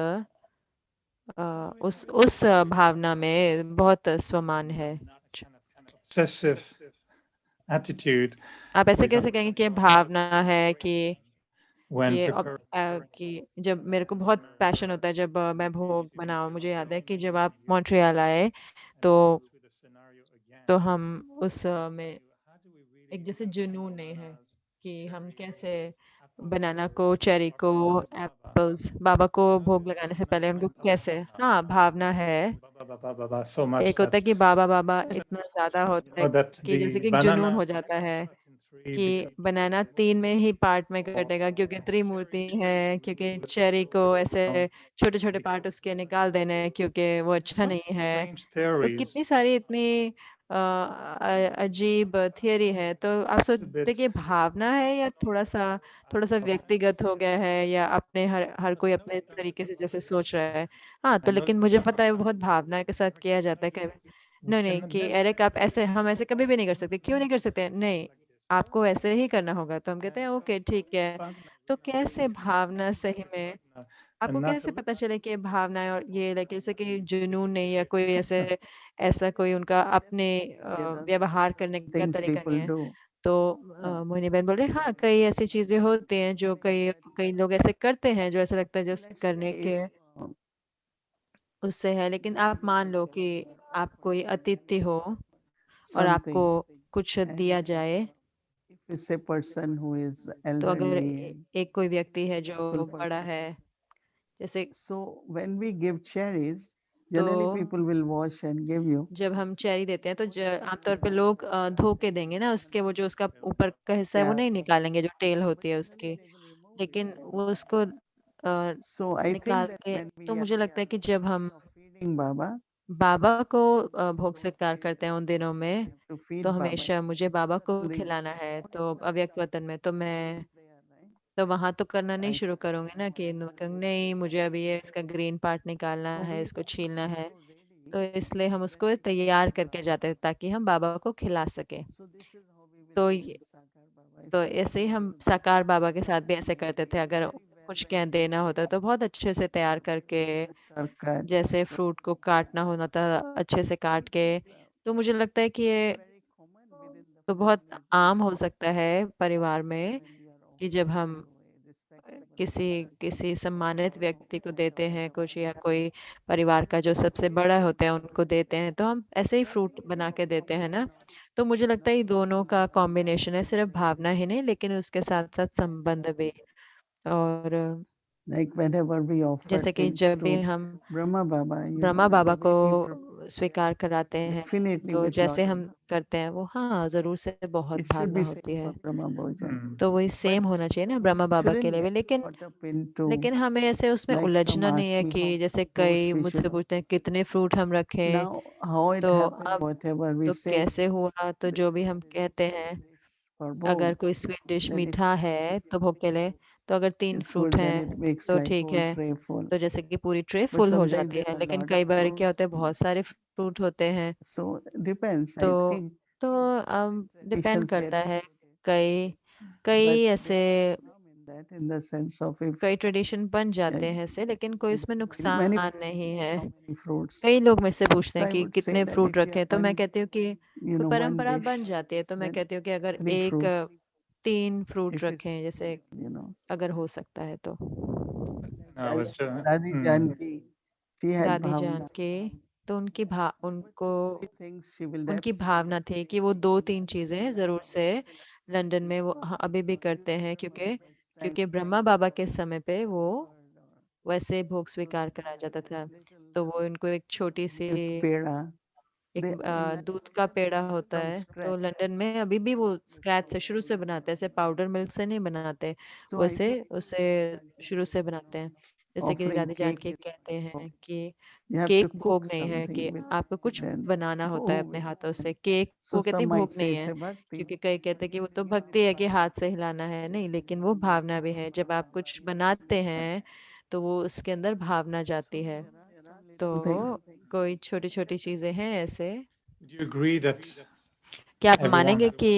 उस भावना में बहुत स्वमान है। Obsessive attitude आप ऐसे with कैसे कहेंगे कि ये भावना है कि when ये preparing. कि जब मेरे को बहुत पैशन होता है जब मैं भोग बनाऊं। मुझे याद है कि जब आप मॉन्ट्रियल आए, तो हम उस में एक जैसे जुनून नहीं है कि हम कैसे बनाना को, चेरी को, एप्पल्स बाबा को भोग लगाने से पहले उनको कैसे, हाँ भावना है। So much एक होता है that कि बाबा बाबा इतना ज्यादा होता है that कि जैसे the कि एक जुनून banana हो जाता है cut in three कि because बनाना 3 में ही पार्ट में कटेगा, क्योंकि त्रिमूर्ति है, क्योंकि चेरी को ऐसे छोटे छोटे पार्ट उसके निकाल देने हैं, क्योंकि वो अच्छा नहीं है। strange तो theories. कितनी सारी इतनी अजीब थियरी है। तो आप सोचते कि भावना है या थोड़ा सा व्यक्तिगत हो गया है, या अपने हर कोई अपने तरीके से जैसे सोच रहा है। हाँ, तो लेकिन मुझे पता है वो बहुत भावना के साथ किया जाता है कभी। नहीं नहीं, कि एरिक आप ऐसे, हम ऐसे कभी भी नहीं कर सकते। क्यों नहीं कर सकते? नहीं, आपको ऐसे ही करना होगा। तो हम कहते हैं ओके ठीक है। तो कैसे भावना सही में, आपको कैसे पता चले कि भावना है और ये लाइक जैसे कि जुनून नहीं, या कोई ऐसे ऐसा कोई उनका अपने व्यवहार करने का things तरीका नहीं people है? do. तो मोहिनी बहन बोल रही हाँ, कई ऐसी चीजें होती हैं जो कई कई लोग ऐसे करते हैं जो ऐसा लगता है जस्ट Let's करने say के if उससे है। लेकिन आप मान लो कि आप कोई अतिथि हो और आपको something, कुछ दिया and जाए। if it's a person who is तो अगर elderly and एक कोई व्यक्ति है जो full बड़ा person, है, जैसे, so when we give cherries, तो generally people will wash and give you. जब हम चेरी देते हैं तो आमतौर पे लोग धो के देंगे ना, उसके वो जो उसका ऊपर का हिस्सा है वो Yeah. नहीं निकालेंगे, जो टेल होती है Generally उसकी। they will remove it. लेकिन वो उसको So I निकाल think that के, when तो we are मुझे लगता है कि जब हम of feeding Baba, बाबा को भोग स्वीकार करते हैं उन दिनों we में, have to तो feed Baba हमेशा मुझे बाबा को during खिलाना है। morning तो अव्यक्त वतन में तो मैं, prayer, right? तो वहां तो करना नहीं I शुरू करूंगी ना कि नहीं मुझे अभी ये इसका ग्रीन पार्ट निकालना so है, we इसको छीलना है। so ready. तो इसलिए हम उसको तैयार करके जाते हैं ताकि हम बाबा को खिला सके। So this is how we will तो do ये- with Sakar Baba. तो If we ऐसे ही want हम to give साकार बाबा के साथ भी something ऐसे करते थे। अगर very well कुछ क्या maintained, देना होता तो बहुत अच्छे से तैयार करके, are cut, जैसे फ्रूट को काटना होना था अच्छे से काट के। तो मुझे लगता है कि ये very common within the तो बहुत family आम हो सकता है परिवार में when we are कि जब offering हम to a respectable किसी person. किसी सम्मानित व्यक्ति को देते हैं कुछ, या कोई परिवार का जो सबसे बड़ा होता है उनको देते हैं, तो हम ऐसे ही फ्रूट बना के देते हैं ना। तो मुझे लगता है ये दोनों का कॉम्बिनेशन है, सिर्फ भावना ही नहीं लेकिन उसके साथ साथ संबंध भी। और Like whenever we offer जैसे कि things जब भी to हम Brahma Baba, ब्रह्मा the बाबा को way we prepare, स्वीकार कराते हैं, definitely तो with lot जैसे of हम करते हैं वो हाँ जरूर से बहुत it should Bhavna be same होती है। for Brahma Bhojan. तो वही But सेम होना चाहिए ना ब्रह्मा बाबा के shouldn't लिए भी। get लेकिन caught up into हमें ऐसे उसमें like some उलझना नहीं ask है me कि how जैसे many fruits कई we मुझसे should. पूछते हैं कितने फ्रूट हम रखें। Now how it तो happened, अब whatever we तो say, कैसे हुआ, तो जो भी हम कहते हैं, for अगर bhog, कोई स्वीट डिश then if मीठा है तो भोग के लिए, तो अगर 3 it's फ्रूट good, then हैं it makes तो like ठीक whole है, tray full. तो जैसे कि पूरी ट्रे But फुल हो sometimes जाती there है। are a लेकिन lot कई of बार क्या fruits, होता है बहुत सारे फ्रूट होते हैं। so depends. तो I think तो डिपेंड traditions get करता है। created, कई कई but ऐसे there is no harm in that in the sense of if कई ट्रेडिशन बन uh, जाते हैं ऐसे, लेकिन कोई इसमें many नुकसान नहीं है। how many fruits. कई लोग मेरे से पूछते So हैं I कि would say कितने that फ्रूट if you रखें, have तो मैं one, कहती हूँ कि कोई one परंपरा dish, बन जाती है। तो मैं then कहती हूँ कि अगर 3 fruits. 3 फ्रूट If it's रखें, जैसे अगर हो सकता है तो। No, I was Dadi Janki, she had दादी जान bhavna. के, तो उनको Three things she will उनकी absolutely भावना थी कि वो 2-3 चीजें जरूर से लंदन में वो हाँ, अभी भी करते हैं, क्योंकि क्योंकि ब्रह्मा बाबा के समय पे वो वैसे भोग स्वीकार करा जाता था। तो वो इनको एक छोटी सी milk peda. एक They in that दूध का पेड़ा होता from है। scratch. तो लंदन में अभी भी वो स्क्रैच से शुरू से बनाते हैं, ऐसे पाउडर मिल्क से नहीं बनाते, So I वैसे think उसे शुरू से बनाते हैं। जैसे कि offering दादी जान cake के is कहते हैं कि you have to cake cook भोग नहीं है, something कि with आपको it कुछ and बनाना होता है अपने with हाथों से। केक so वो कहती some भोग might say नहीं it's है, a bhakti. क्योंकि कई कहते हैं कि वो तो भक्ति है कि हाथ से हिलाना है। नहीं, लेकिन वो भावना भी है। जब आप कुछ बनाते हैं तो वो उसके अंदर भावना जाती है। तो Some things. कोई छोटी छोटी चीजें हैं ऐसे। Would you agree that क्या आप everyone मानेंगे कि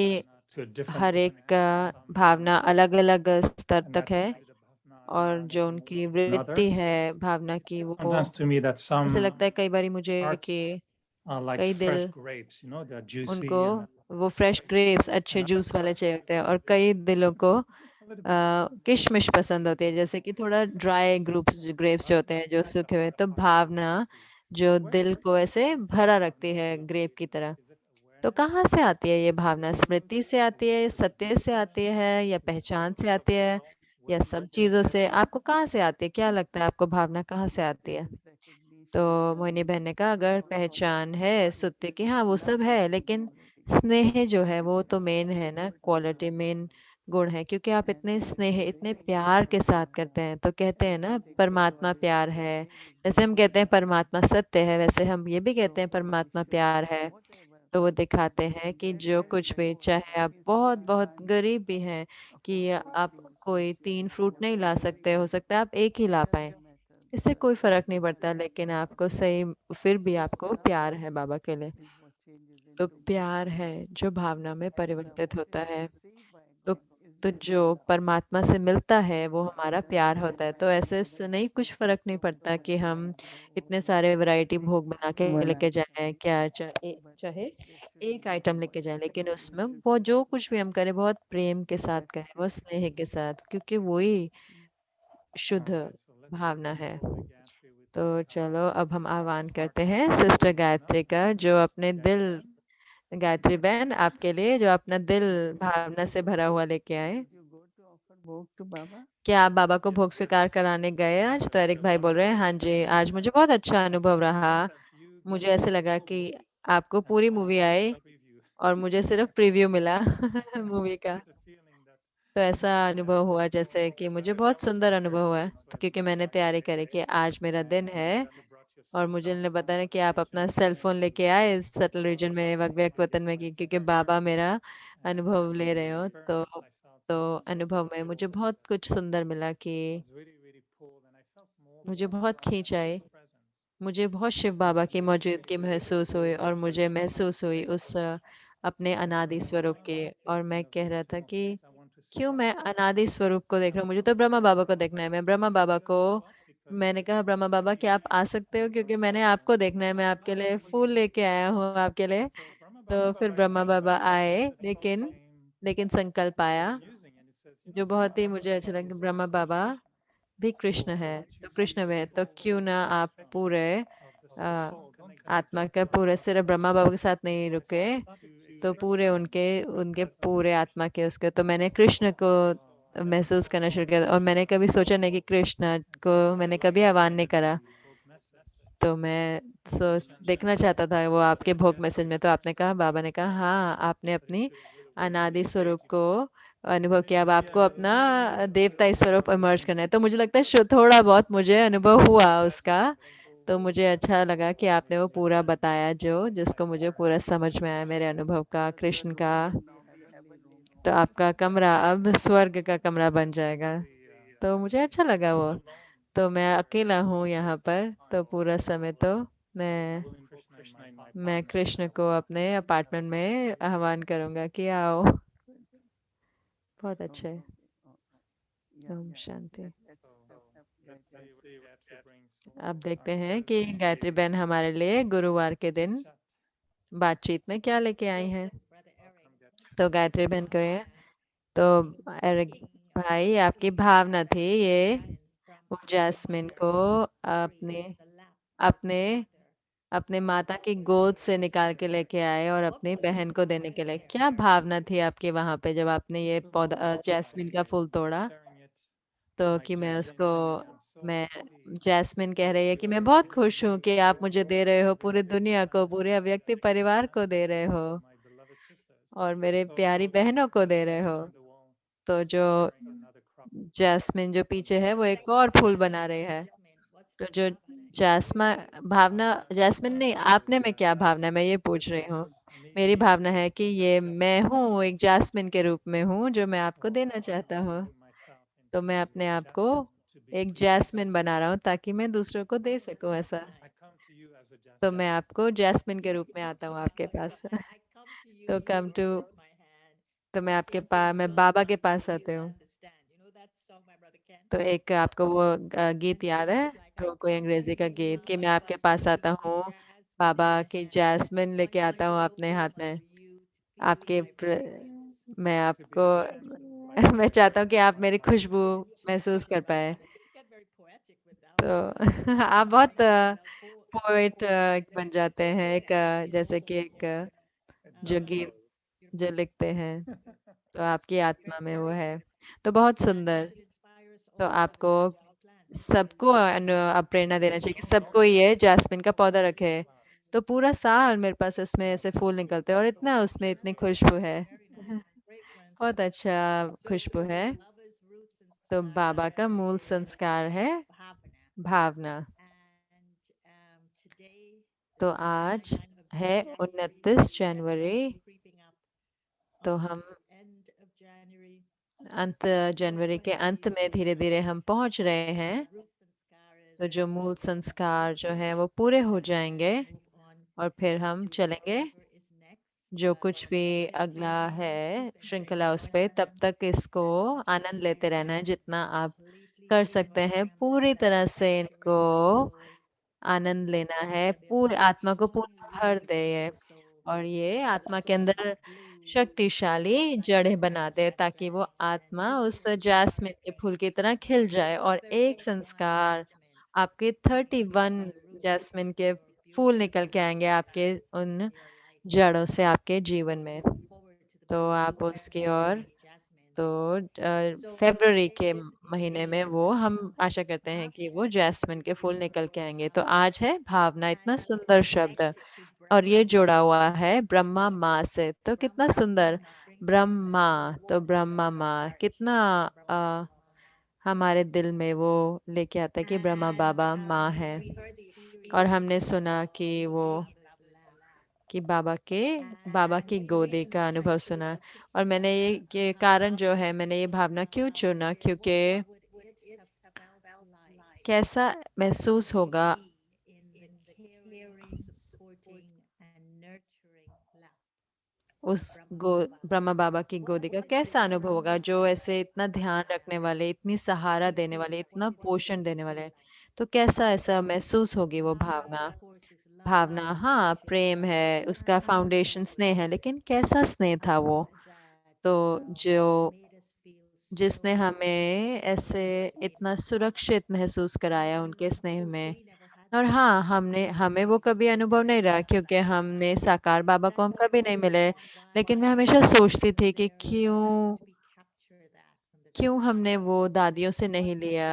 to a different her level एक का express some भावना अलग अलग स्तर and तक that है, maybe the और bhavna जो may be उनकी in वृत्ति others? है भावना की, It वो sometimes to me that ऐसे some लगता है कई बारी मुझे कि hearts are like कई fresh दिल grapes, you know, they're उनको juicy and वो फ्रेश ग्रेप्स अच्छे and जूस वाले चाहिए होते हैं, और कई दिलों को a little bit किशमिश पसंद होती है, जैसे कि थोड़ा ड्राई ग्रेप्स जो होते हैं, जो सूखे हुए। तो भावना जो दिल को ऐसे भरा रखती है ग्रेप की तरह। तो कहाँ से आती है ये भावना? स्मृति से आती है, सत्य से आती है, या पहचान से आती है, या सब चीजों से? आपको कहाँ से आती है? क्या लगता है आपको भावना कहाँ से आती है? तो मोहिनी बहन ने कहा अगर पहचान है सत्य की, हाँ वो सब है, लेकिन स्नेह जो है वो तो मेन है ना, क्वालिटी मेन गुण है। क्योंकि आप इतने स्नेह इतने प्यार के साथ करते हैं। तो कहते हैं ना परमात्मा प्यार है, जैसे हम कहते हैं परमात्मा सत्य है, वैसे हम ये भी कहते हैं परमात्मा प्यार है। तो वो दिखाते हैं कि जो कुछ भी, चाहे आप बहुत बहुत गरीब भी हैं, कि आप कोई 3 फ्रूट नहीं ला सकते, हो सकता है आप 1 ही ला पाएँ। इससे कोई फ़र्क नहीं पड़ता, लेकिन आपको सही, फिर भी आपको प्यार है बाबा के लिए। तो प्यार है जो भावना में परिवर्तित होता है। तो तो जो परमात्मा से मिलता है वो हमारा प्यार होता है। तो ऐसे से नहीं, कुछ फ़र्क नहीं पड़ता कि हम इतने सारे वैरायटी भोग बना के लेके जाएँ, क्या चाहे एक आइटम लेके जाएँ, लेकिन उसमें वो जो कुछ भी हम करें बहुत प्रेम के साथ करें, बहुत स्नेह के साथ, क्योंकि वही शुद्ध Okay, so let's Bhavna welcome है। Sister Gayatri with तो the चलो अब हम आह्वान करते Partner हैं Message sister of Gayatri Bhavna. का, जो Sister अपने Gayatri दिल, Ben. गायत्री बहन आपके लिए जो अपना दिल भावना से भरा हुआ लेके आए। Did you go to offer bhog to Baba? क्या आप बाबा को भोग स्वीकार कराने गए आज? तो एरिक भाई बोल रहे हैं हाँ जी, आज मुझे बहुत अच्छा अनुभव रहा। मुझे ऐसे लगा कि आपको पूरी मूवी आई और मुझे सिर्फ प्रीव्यू मिला मूवी का। तो ऐसा अनुभव हुआ जैसे कि मुझे बहुत सुंदर अनुभव हुआ, क्योंकि मैंने तैयारी करी कि आज मेरा दिन है, और मुझे इन्होंने बताया कि आप अपना सेल फोन लेके आए सटल रीजन में, व्यक्त वतन में, क्योंकि बाबा मेरा अनुभव ले रहे हो। तो अनुभव में मुझे बहुत कुछ सुंदर मिला कि मुझे बहुत खींच आई, मुझे बहुत शिव बाबा की मौजूदगी महसूस हुई, और मुझे महसूस हुई उस अपने अनादि स्वरूप के। और मैं कह रहा था कि क्यों मैं अनादि स्वरूप को देख रहा हूँ, मुझे तो ब्रह्मा बाबा को देखना है। मैं ब्रह्मा बाबा को, मैंने कहा ब्रह्मा बाबा क्या आप आ सकते हो, क्योंकि मैंने आपको देखना है, मैं आपके लिए फूल लेके आया हूँ आपके लिए। तो फिर ब्रह्मा बाबा आए, लेकिन संकल्प आया जो बहुत ही मुझे अच्छा लगा। ब्रह्मा बाबा भी कृष्ण है, तो कृष्ण में, तो क्यों ना आप पूरे आ, आत्मा का पूरे सिर्फ ब्रह्मा बाबा के साथ नहीं रुके, तो पूरे उनके उनके पूरे आत्मा के उसके। तो मैंने कृष्ण को महसूस करना शुरू किया, और मैंने कभी सोचा नहीं कि कृष्ण को मैंने कभी आह्वान नहीं करा। तो मैं देखना चाहता था वो आपके भोग मैसेज में। तो आपने कहा, बाबा ने कहा हाँ, आपने अपनी अनादि स्वरूप को अनुभव किया, अब आपको अपना देवता स्वरूप इमर्ज करना है। तो मुझे लगता है थोड़ा बहुत मुझे अनुभव हुआ उसका। तो मुझे अच्छा लगा कि आपने वो पूरा बताया जो जिसको मुझे पूरा समझ में आया मेरे अनुभव का, कृष्ण का। तो आपका कमरा अब स्वर्ग का कमरा बन जाएगा। तो मुझे अच्छा लगा वो। तो मैं अकेला हूँ यहाँ पर, तो पूरा समय तो मैं कृष्ण को अपने अपार्टमेंट में आह्वान करूँगा कि आओ। बहुत अच्छा है। ओम शांति। अब देखते हैं कि गायत्री बहन हमारे लिए गुरुवार के दिन बातचीत में क्या लेके आई हैं। तो गायत्री बहन करें। तो एरिक भाई, आपकी भावना थी ये, वो जैस्मिन को अपने अपने अपने माता की गोद से निकाल के लेके आए और अपनी बहन को देने के लिए। क्या भावना थी आपकी वहां पे जब आपने ये पौधा जैस्मिन का फूल तोड़ा? तो कि मैं उसको, मैं जैस्मिन कह रही है कि मैं बहुत खुश हूँ कि आप मुझे दे रहे हो, पूरी दुनिया को, पूरे अव्यक्ति परिवार को दे रहे हो, और मेरे प्यारी बहनों को दे रहे हो। तो जो जैस्मिन जो पीछे है वो एक और फूल बना रही है। तो जो जैस्मा भावना, जैस्मिन नहीं, आपने में क्या भावना है, मैं ये पूछ रही हूँ। मेरी भावना है कि ये मैं हूँ, एक जैस्मिन के रूप में हूँ जो मैं आपको देना चाहता हूँ। तो मैं अपने आप को एक जैस्मिन बना रहा हूँ ताकि मैं दूसरों को दे सकूं ऐसा। तो मैं आपको जैस्मिन के रूप में आता हूँ आपके पास तो कम टू, तो मैं आपके पास, मैं बाबा के पास आती हूँ। तो एक आपको वो गीत याद है, तो कोई अंग्रेजी का गीत कि मैं आपके पास आता हूँ बाबा की जैस्मिन लेके आता हूँ अपने हाथ में, आपके मैं आपको मैं चाहता हूँ कि आप मेरी खुशबू महसूस कर पाए। तो आप बहुत पोएट बन जाते हैं, एक जैसे कि एक जो गीत जो लिखते हैं, तो आपकी आत्मा में वो है। तो बहुत सुंदर। तो आपको सबको अब प्रेरणा देना चाहिए कि सबको ये जैस्मिन का पौधा रखे। तो पूरा साल मेरे पास इसमें ऐसे फूल निकलते हैं, और इतना उसमें इतनी खुशबू है बहुत अच्छा खुशबू है। तो बाबा का मूल संस्कार है भावना। तो आज है 29 जनवरी, तो हम अंत जनवरी के अंत में धीरे-धीरे हम पहुंच रहे हैं। तो जो मूल संस्कार जो है वो पूरे हो जाएंगे और फिर हम चलेंगे जो कुछ भी अगला है श्रृंखला उस पे। तब तक इसको आनंद लेते रहना है जितना आप कर सकते हैं। पूरी तरह से इनको आनंद लेना है, पूरी आत्मा को पूरा भर दे ये, और ये आत्मा के अंदर शक्तिशाली जड़ें बना दे ताकि वो आत्मा उस जैस्मिन के फूल की तरह खिल जाए और एक संस्कार आपके 31 जैस्मिन के फूल निकल के आएंगे आपके उन जड़ों से आपके जीवन में। तो आप उसकी ओर, तो फरवरी के महीने में वो हम आशा करते हैं कि वो जैस्मिन के फूल निकल के आएंगे। तो आज है भावना, इतना सुंदर शब्द, और ये जुड़ा हुआ है ब्रह्मा माँ से। तो कितना सुंदर ब्रह्मा, तो ब्रह्मा माँ कितना अ, हमारे दिल में वो लेके आता है कि ब्रह्मा बाबा माँ है। और हमने सुना कि वो कि बाबा की गोदी का अनुभव सुना। और मैंने ये कारण जो है, मैंने ये भावना क्यों चुना, क्योंकि कैसा महसूस होगा उस गो ब्रह्मा बाबा की गोदी का, कैसा अनुभव होगा जो ऐसे इतना ध्यान रखने वाले, इतनी सहारा देने वाले, इतना पोषण देने वाले। तो कैसा ऐसा महसूस होगी वो भावना। भावना, हाँ, प्रेम है, उसका फाउंडेशन स्नेह है, लेकिन कैसा स्नेह था वो। तो जो जिसने हमें ऐसे इतना सुरक्षित महसूस कराया उनके स्नेह में। और हाँ, हमने हमें वो कभी अनुभव नहीं रहा क्योंकि हमने साकार बाबा को हम कभी नहीं मिले। लेकिन मैं हमेशा सोचती थी कि क्यों क्यों हमने वो दादियों से नहीं लिया,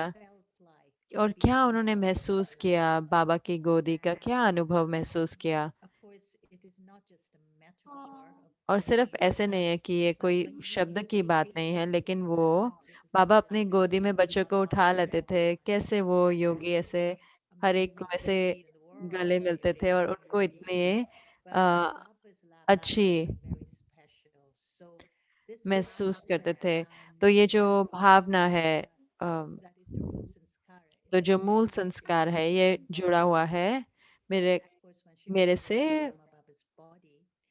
और क्या उन्होंने महसूस किया, बाबा की गोदी का क्या अनुभव महसूस किया। और सिर्फ ऐसे नहीं है कि ये कोई शब्द की बात नहीं है, लेकिन वो बाबा अपनी गोदी में बच्चों को उठा लेते थे। कैसे वो योगी ऐसे हर एक को ऐसे गले मिलते थे और उनको इतने अ, अच्छी महसूस करते थे। तो ये जो भावना है, अ, तो जो मूल संस्कार है ये जुड़ा हुआ है मेरे मेरे से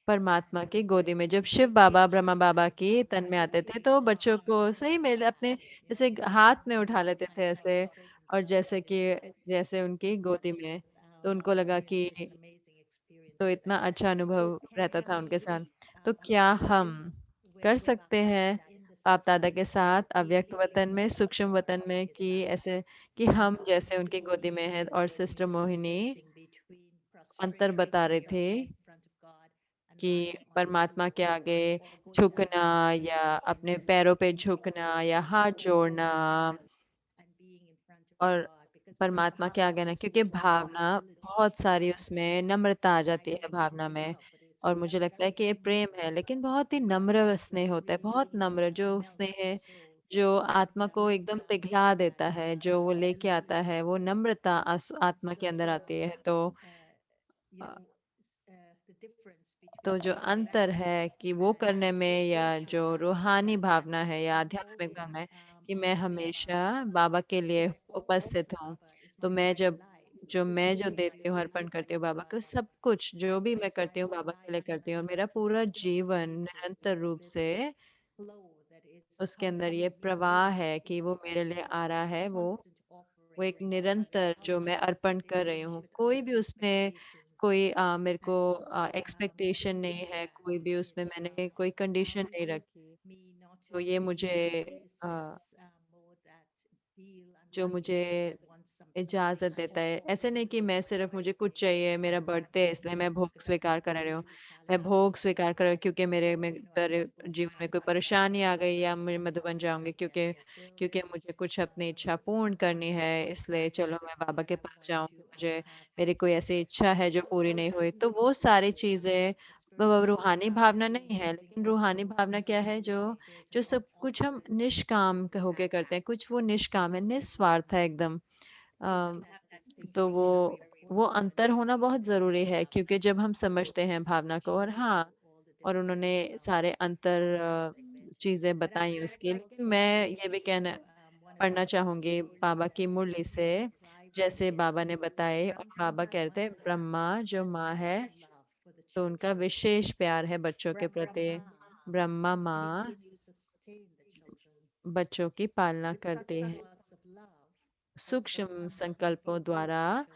परमात्मा की गोदी में। जब शिव बाबा ब्रह्मा बाबा की तन में आते थे तो बच्चों को सही में अपने जैसे हाथ में उठा लेते थे ऐसे, और जैसे कि जैसे उनकी गोदी में, तो उनको लगा कि, तो इतना अच्छा अनुभव रहता था उनके साथ। तो क्या हम कर सकते हैं बाप दादा के साथ अव्यक्त वतन में, सूक्ष्म वतन में, कि ऐसे कि हम जैसे उनकी गोदी में हैं। और सिस्टर मोहिनी अंतर बता रहे थे कि परमात्मा के आगे झुकना या अपने पैरों पे झुकना या हाथ जोड़ना, और परमात्मा के आगे ना, क्योंकि भावना बहुत सारी उसमें नम्रता आ जाती है भावना में। और मुझे लगता है कि ये प्रेम है, लेकिन बहुत ही नम्र स्नेह होता है, बहुत नम्र जो स्नेह है, जो आत्मा को एकदम पिघला देता है, जो वो लेके आता है, वो नम्रता आत्मा के अंदर आती है। अ, तो जो अंतर है कि वो करने में, या जो रूहानी भावना है या आध्यात्मिक भावना है, कि मैं हमेशा बाबा के लिए उपस्थित हूँ। तो मैं जो देती हूँ, अर्पण करती हूँ बाबा को, सब कुछ जो भी मैं करती हूँ बाबा के लिए करती हूँ। और मेरा पूरा जीवन निरंतर रूप से उसके अंदर ये प्रवाह है कि वो मेरे लिए आ रहा है। वो एक निरंतर जो मैं अर्पण कर रही हूँ, कोई भी उसमें कोई मेरे को एक्सपेक्टेशन नहीं है, कोई भी उसमें मैंने कोई कंडीशन नहीं रखी। तो ये मुझे अ, जो मुझे इजाज़त देता है। ऐसे नहीं कि मैं सिर्फ़ मुझे कुछ चाहिए, मेरा बर्थडे है इसलिए मैं भोग स्वीकार कर रही हूँ। मैं भोग स्वीकार कर रही हूँ क्योंकि मेरे जीवन में कोई परेशानी आ गई या मैं मधुबन जाऊँगी क्योंकि क्योंकि मुझे कुछ अपनी इच्छा पूर्ण करनी है, इसलिए चलो मैं बाबा के पास जाऊँगी। मुझे मेरी कोई ऐसी इच्छा है जो पूरी नहीं हुई। तो वो सारी चीज़ें रूहानी भावना नहीं है, लेकिन रूहानी भावना क्या है, जो जो सब कुछ हम निष्काम होके करते हैं, कुछ वो निष्काम है, निस्वार्थ है एकदम। अम, तो वो वो अंतर होना बहुत ज़रूरी है, क्योंकि जब हम समझते हैं भावना को, और हाँ, और उन्होंने सारे अंतर चीज़ें बताई उसकी, लेकिन मैं ये भी पढ़ना चाहूँगी बाबा की मुरली से, जैसे बाबा ने बताए, और बाबा कहते हैं ब्रह्मा जो माँ है, तो उनका विशेष प्यार है बच्चों के प्रति। ब्रह्मा माँ बच्चों की पालना करती है, सूक्ष्म संकल्पों द्वारा,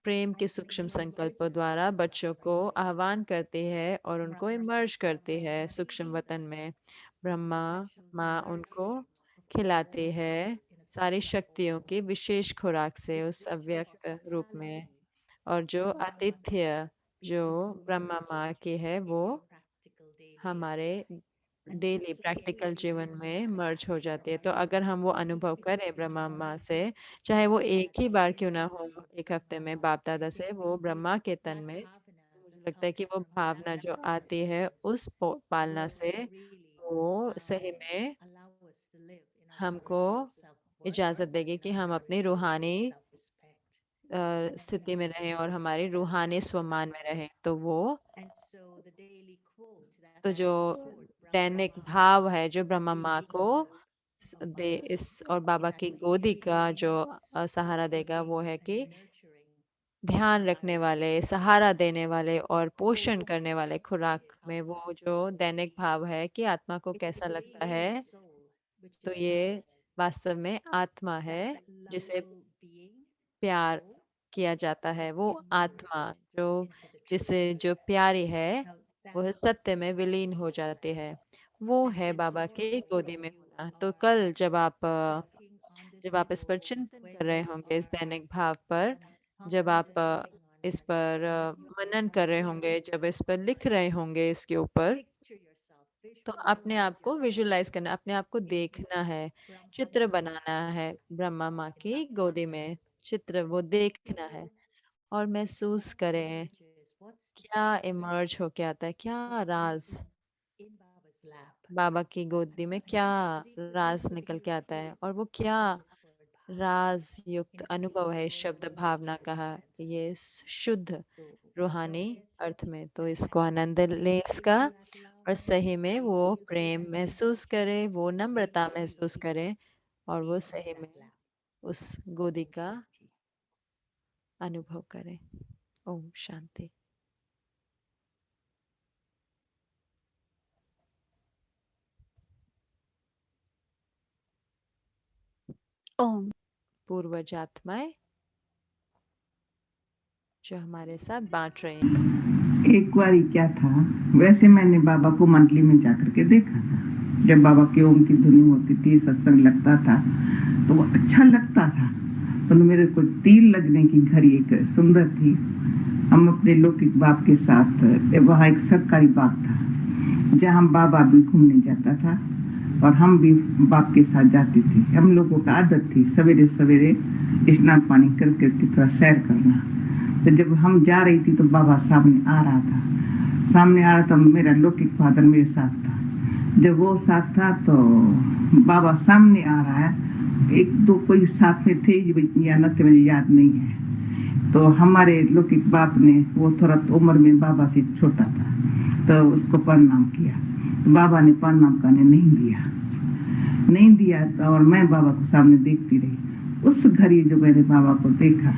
प्रेम के सूक्ष्म संकल्पों द्वारा बच्चों को आह्वान करती है और उनको इमर्ज करती है सूक्ष्म वतन में। ब्रह्मा माँ उनको खिलाती है सारी शक्तियों की विशेष खुराक से उस अव्यक्त रूप में, और जो आतिथ्य जो ब्रह्मा माँ की है वो हमारे डेली प्रैक्टिकल जीवन में मर्ज हो जाती है। तो अगर हम वो अनुभव करें ब्रह्मा माँ से, चाहे वो एक ही बार क्यों ना हो, एक हफ्ते में बाप दादा से वो ब्रह्मा के तन में, तो मुझे लगता है कि वो भावना जो आती है उस पालना से, वो सही में हमको इजाजत देगी कि हम अपनी रूहानी स्थिति में रहें और हमारी रूहानी स्वमान में रहें। तो जो दैनिक भाव है जो ब्रह्मा माँ को दे इस, और बाबा की गोदी का जो सहारा देगा, वो है कि ध्यान रखने वाले, सहारा देने वाले और पोषण करने वाले खुराक में वो जो दैनिक भाव है कि आत्मा को कैसा लगता है, तो ये वास्तव में आत्मा है जिसे प्यार किया जाता है। वो आत्मा जो जिसे जो प्यारी है, वह सत्य में विलीन हो जाती है। वो है बाबा की गोदी में होना। तो कल जब आप इस पर चिंतन कर रहे होंगे, इस दैनिक भाव पर, जब आप इस पर मनन कर रहे होंगे, जब इस पर लिख रहे होंगे इसके ऊपर, तो अपने आप को विजुलाइज करना, अपने आप को देखना है, चित्र बनाना है ब्रह्मा माँ की गोदी में, चित्र वो देखना है और महसूस करें क्या इमर्ज होके आता है, क्या राज बाबा की गोदी में, क्या राज निकल के आता है, और वो क्या राज युक्त अनुभव है इस शब्द भावना का, ये शुद्ध रूहानी अर्थ में। तो इसको आनंद ले इसका, और सही में वो प्रेम महसूस करे, वो नम्रता महसूस करे, और वो सही में उस गोदी का अनुभव करे। ओम शांति। ओम। पूर्वज आत्माएं जो हमारे साथ बांट रहे हैं। एक बार क्या था, वैसे मैंने बाबा को मंडली में जाकर के देखा था। जब बाबा के ओम की धुनी होती थी, सत्संग लगता था, तो वो अच्छा लगता था। तो मेरे को तीर लगने की घड़ी एक सुंदर थी। हम अपने लौकिक बाप के साथ, वहाँ एक सरकारी बाग था जहाँ बाबा भी घूमने जाता था और हम भी बाप के साथ जाते थे। हम लोगों का आदत थी सवेरे सवेरे स्नान पानी करके थोड़ा सैर करना। तो जब हम जा रही थी तो बाबा सामने आ रहा था। मेरा लौकिक फादर मेरे साथ था। जब वो साथ था तो बाबा सामने आ रहा है, एक दो कोई साथ में थे या न थे मुझे याद नहीं है। तो हमारे लौकिक बाप ने, वो थोड़ा उम्र में बाबा से छोटा था, तो उसको प्रणाम किया। तो बाबा ने प्रणाम करने नहीं दिया। तो और मैं बाबा को सामने देखती रही। उस घड़ी जो मैंने बाबा को देखा,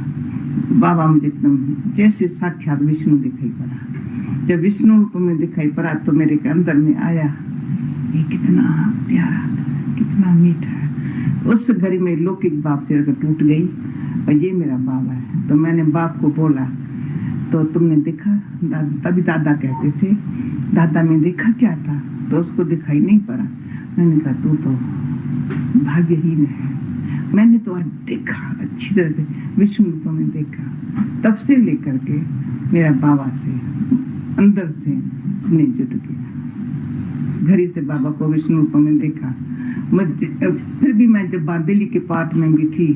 बाबा मुझे एकदम जैसे साक्षात विष्णु दिखाई पड़ा। जब विष्णु रूप में दिखाई पड़ा तो मेरे के अंदर में आया, ये कितना प्यारा था, कितना मीठा है। उस घड़ी में लौकिक बाप से टूट गई और ये मेरा बाबा है। तो मैंने बाप को बोला, तो तुमने देखा? तभी दादा कहते थे, दादा में देखा क्या था? तो उसको दिखाई नहीं पड़ा। मैंने कहा तू तो भाग्यहीन है, मैंने तो आज देखा, अच्छी तरह से विष्णु रूप में देखा। तब से लेकर के मेरा बाबा से अंदर से स्नेह जुट गया। घड़ी से बाबा को विष्णु रूप में देखा। फिर भी मैं जब दिल्ली के पाठ में भी थी,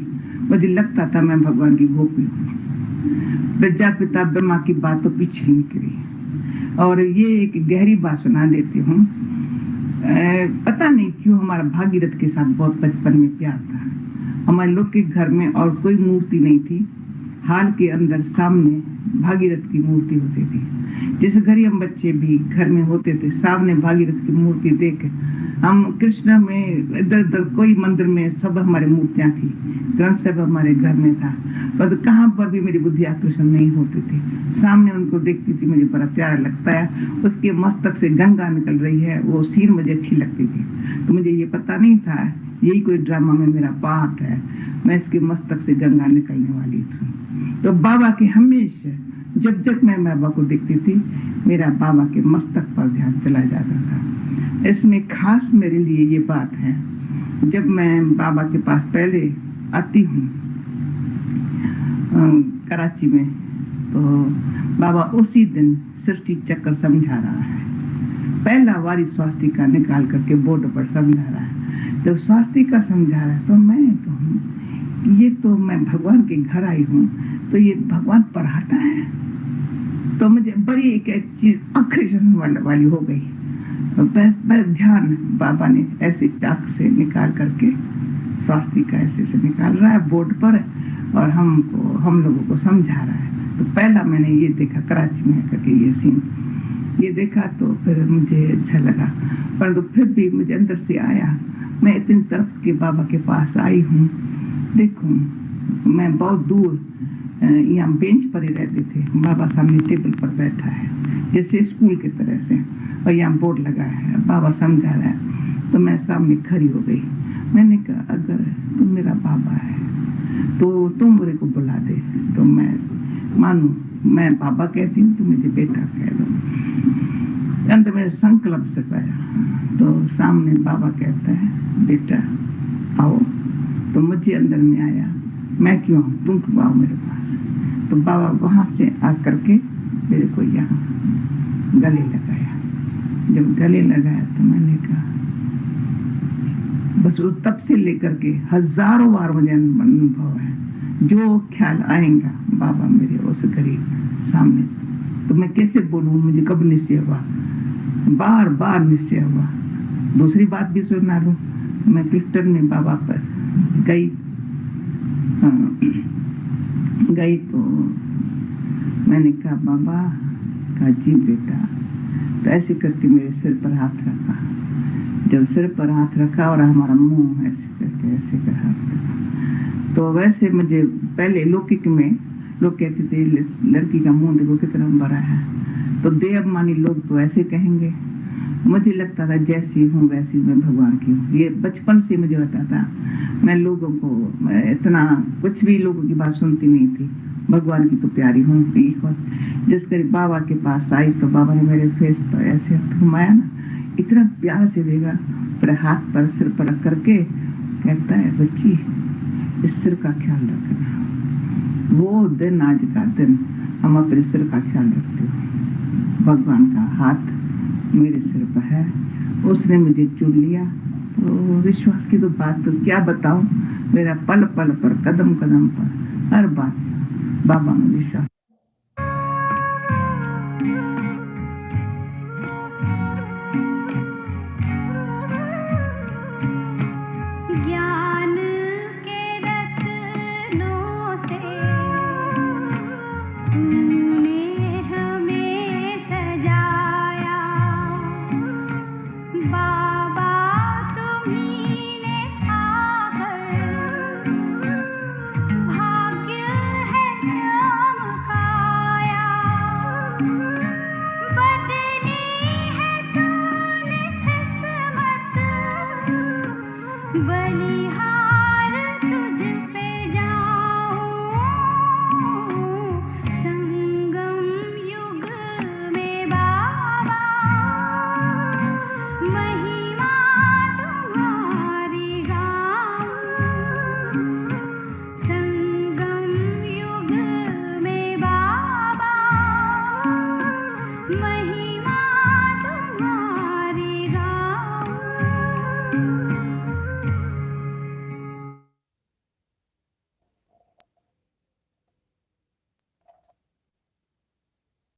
मुझे लगता था मैं भगवान की गोपी हूँ। प्रजापिता ब्रह्मा की बात तो पीछे निकली। और ये एक गहरी बात सुना देती हूँ। पता नहीं क्यों हमारा भागीरथ के साथ बहुत बचपन में प्यार था। हमारे लोग के घर में और कोई मूर्ति नहीं थी, हाल के अंदर सामने भागीरथ की मूर्ति होती थी। जिस घर हम बच्चे भी घर में होते थे, सामने भागीरथ की मूर्ति देख हम कृष्ण में इधर उधर कोई मंदिर में सब हमारी मूर्तियां थी, ग्रंथ सब हमारे घर में था, पर कहाँ पर भी मेरी बुद्धि आकर्षण नहीं होती थी। सामने उनको देखती थी, मुझे बड़ा प्यारा लगता है। उसके मस्तक से गंगा निकल रही है, वो सीन मुझे अच्छी लगती थी। तो मुझे ये पता नहीं था यही कोई ड्रामा में मेरा पार्ट है, मैं इसके मस्तक से गंगा निकलने वाली थी। तो बाबा के हमेशा जब जब मैं बाबा को देखती थी, मेरा बाबा के मस्तक पर ध्यान चला जाता था। इसमें खास मेरे लिए ये बात है, जब मैं बाबा के पास पहले आती हूँ कराची में, तो बाबा उसी दिन सृष्टि चक्र समझा रहा है। पहला वारी स्वास्तिका निकाल करके बोर्ड पर समझा रहा है। जब स्वास्तिका समझा रहा है तो मैं कहूँ ये तो मैं भगवान के घर आई हूँ, तो ये भगवान पढ़ाता है। तो मुझे बड़ी एक चीज आकर्षण वाली हो गई। बस ध्यान बाबा ने ऐसे चाक से निकाल करके स्वास्तिका ऐसे से निकाल रहा है बोर्ड पर, और हम लोगों को समझा रहा है। तो पहला मैंने ये देखा कराची में करके ये सीन ये देखा, तो फिर मुझे अच्छा लगा। परंतु फिर भी मुझे अंदर से आया, मैं इतनी तरफ के बाबा के पास आई हूँ। देखो मैं बहुत दूर यहाँ बेंच पर ही रहते थे, बाबा सामने टेबल पर बैठा है जैसे स्कूल की तरह से, और यहाँ बोर्ड लगा है, बाबा समझा रहा है। तो मैं सामने खड़ी हो गई। मैंने कहा अगर तुम मेरा बाबा है तो तुम मेरे को बुला दे, तो मैं मानू मैं बाबा कहती हूँ तो मुझे बेटा कह दो। अंत में संकल्प से पाया, तो सामने बाबा कहता है बेटा आओ। तो मुझे अंदर में आया, मैं क्यों आऊँ, तुम क्यों आओ मेरे पास। तो बाबा वहां से आकर के मेरे को यहाँ गले लगाया। जब गले लगाया तो मैंने कहा, बस वो तब से लेकर के हजारों बार मुझे अनुभव है, जो ख्याल आएगा बाबा मेरे उस गरीब सामने, तो मैं कैसे बोलूं, मुझे कब निश्चय हुआ, बार बार निश्चय हुआ। दूसरी बात भी सुना लूं, मैं क्लिफ्टन में बाबा पर गई तो मैंने कहा बाबा का जी बेटा, तो ऐसे करके मेरे सिर पर हाथ रखा। जब सिर पर हाथ रखा और हमारा मुंह ऐसे करके ऐसे कर हाथ रखा, तो वैसे मुझे पहले लौकिक में लोग कहते थे लड़की का मुंह देखो कितना बड़ा है, तो देवमानी लोग तो ऐसे कहेंगे। मुझे लगता था जैसी हूँ वैसी मैं भगवान की हूँ। ये बचपन से मुझे होता था। मैं लोगों को इतना कुछ भी लोगों की बात सुनती नहीं थी, भगवान की तो प्यारी हूँ। जिस करीब बाबा के पास आई तो बाबा ने मेरे फेस पर ऐसे घुमाया ना, इतना प्यार से देगा, फिर हाथ पर सिर पर रख करके कहता है बच्ची इस सिर का ख्याल रखना। वो दिन आज का दिन हम अपने सिर का ख्याल रखते हो। भगवान का हाथ मेरे सिर पर है, उसने मुझे चुन लिया। तो विश्वास की तो बात तो क्या बताऊं, मेरा पल पल पर कदम कदम पर हर बात बाबा में विश्वास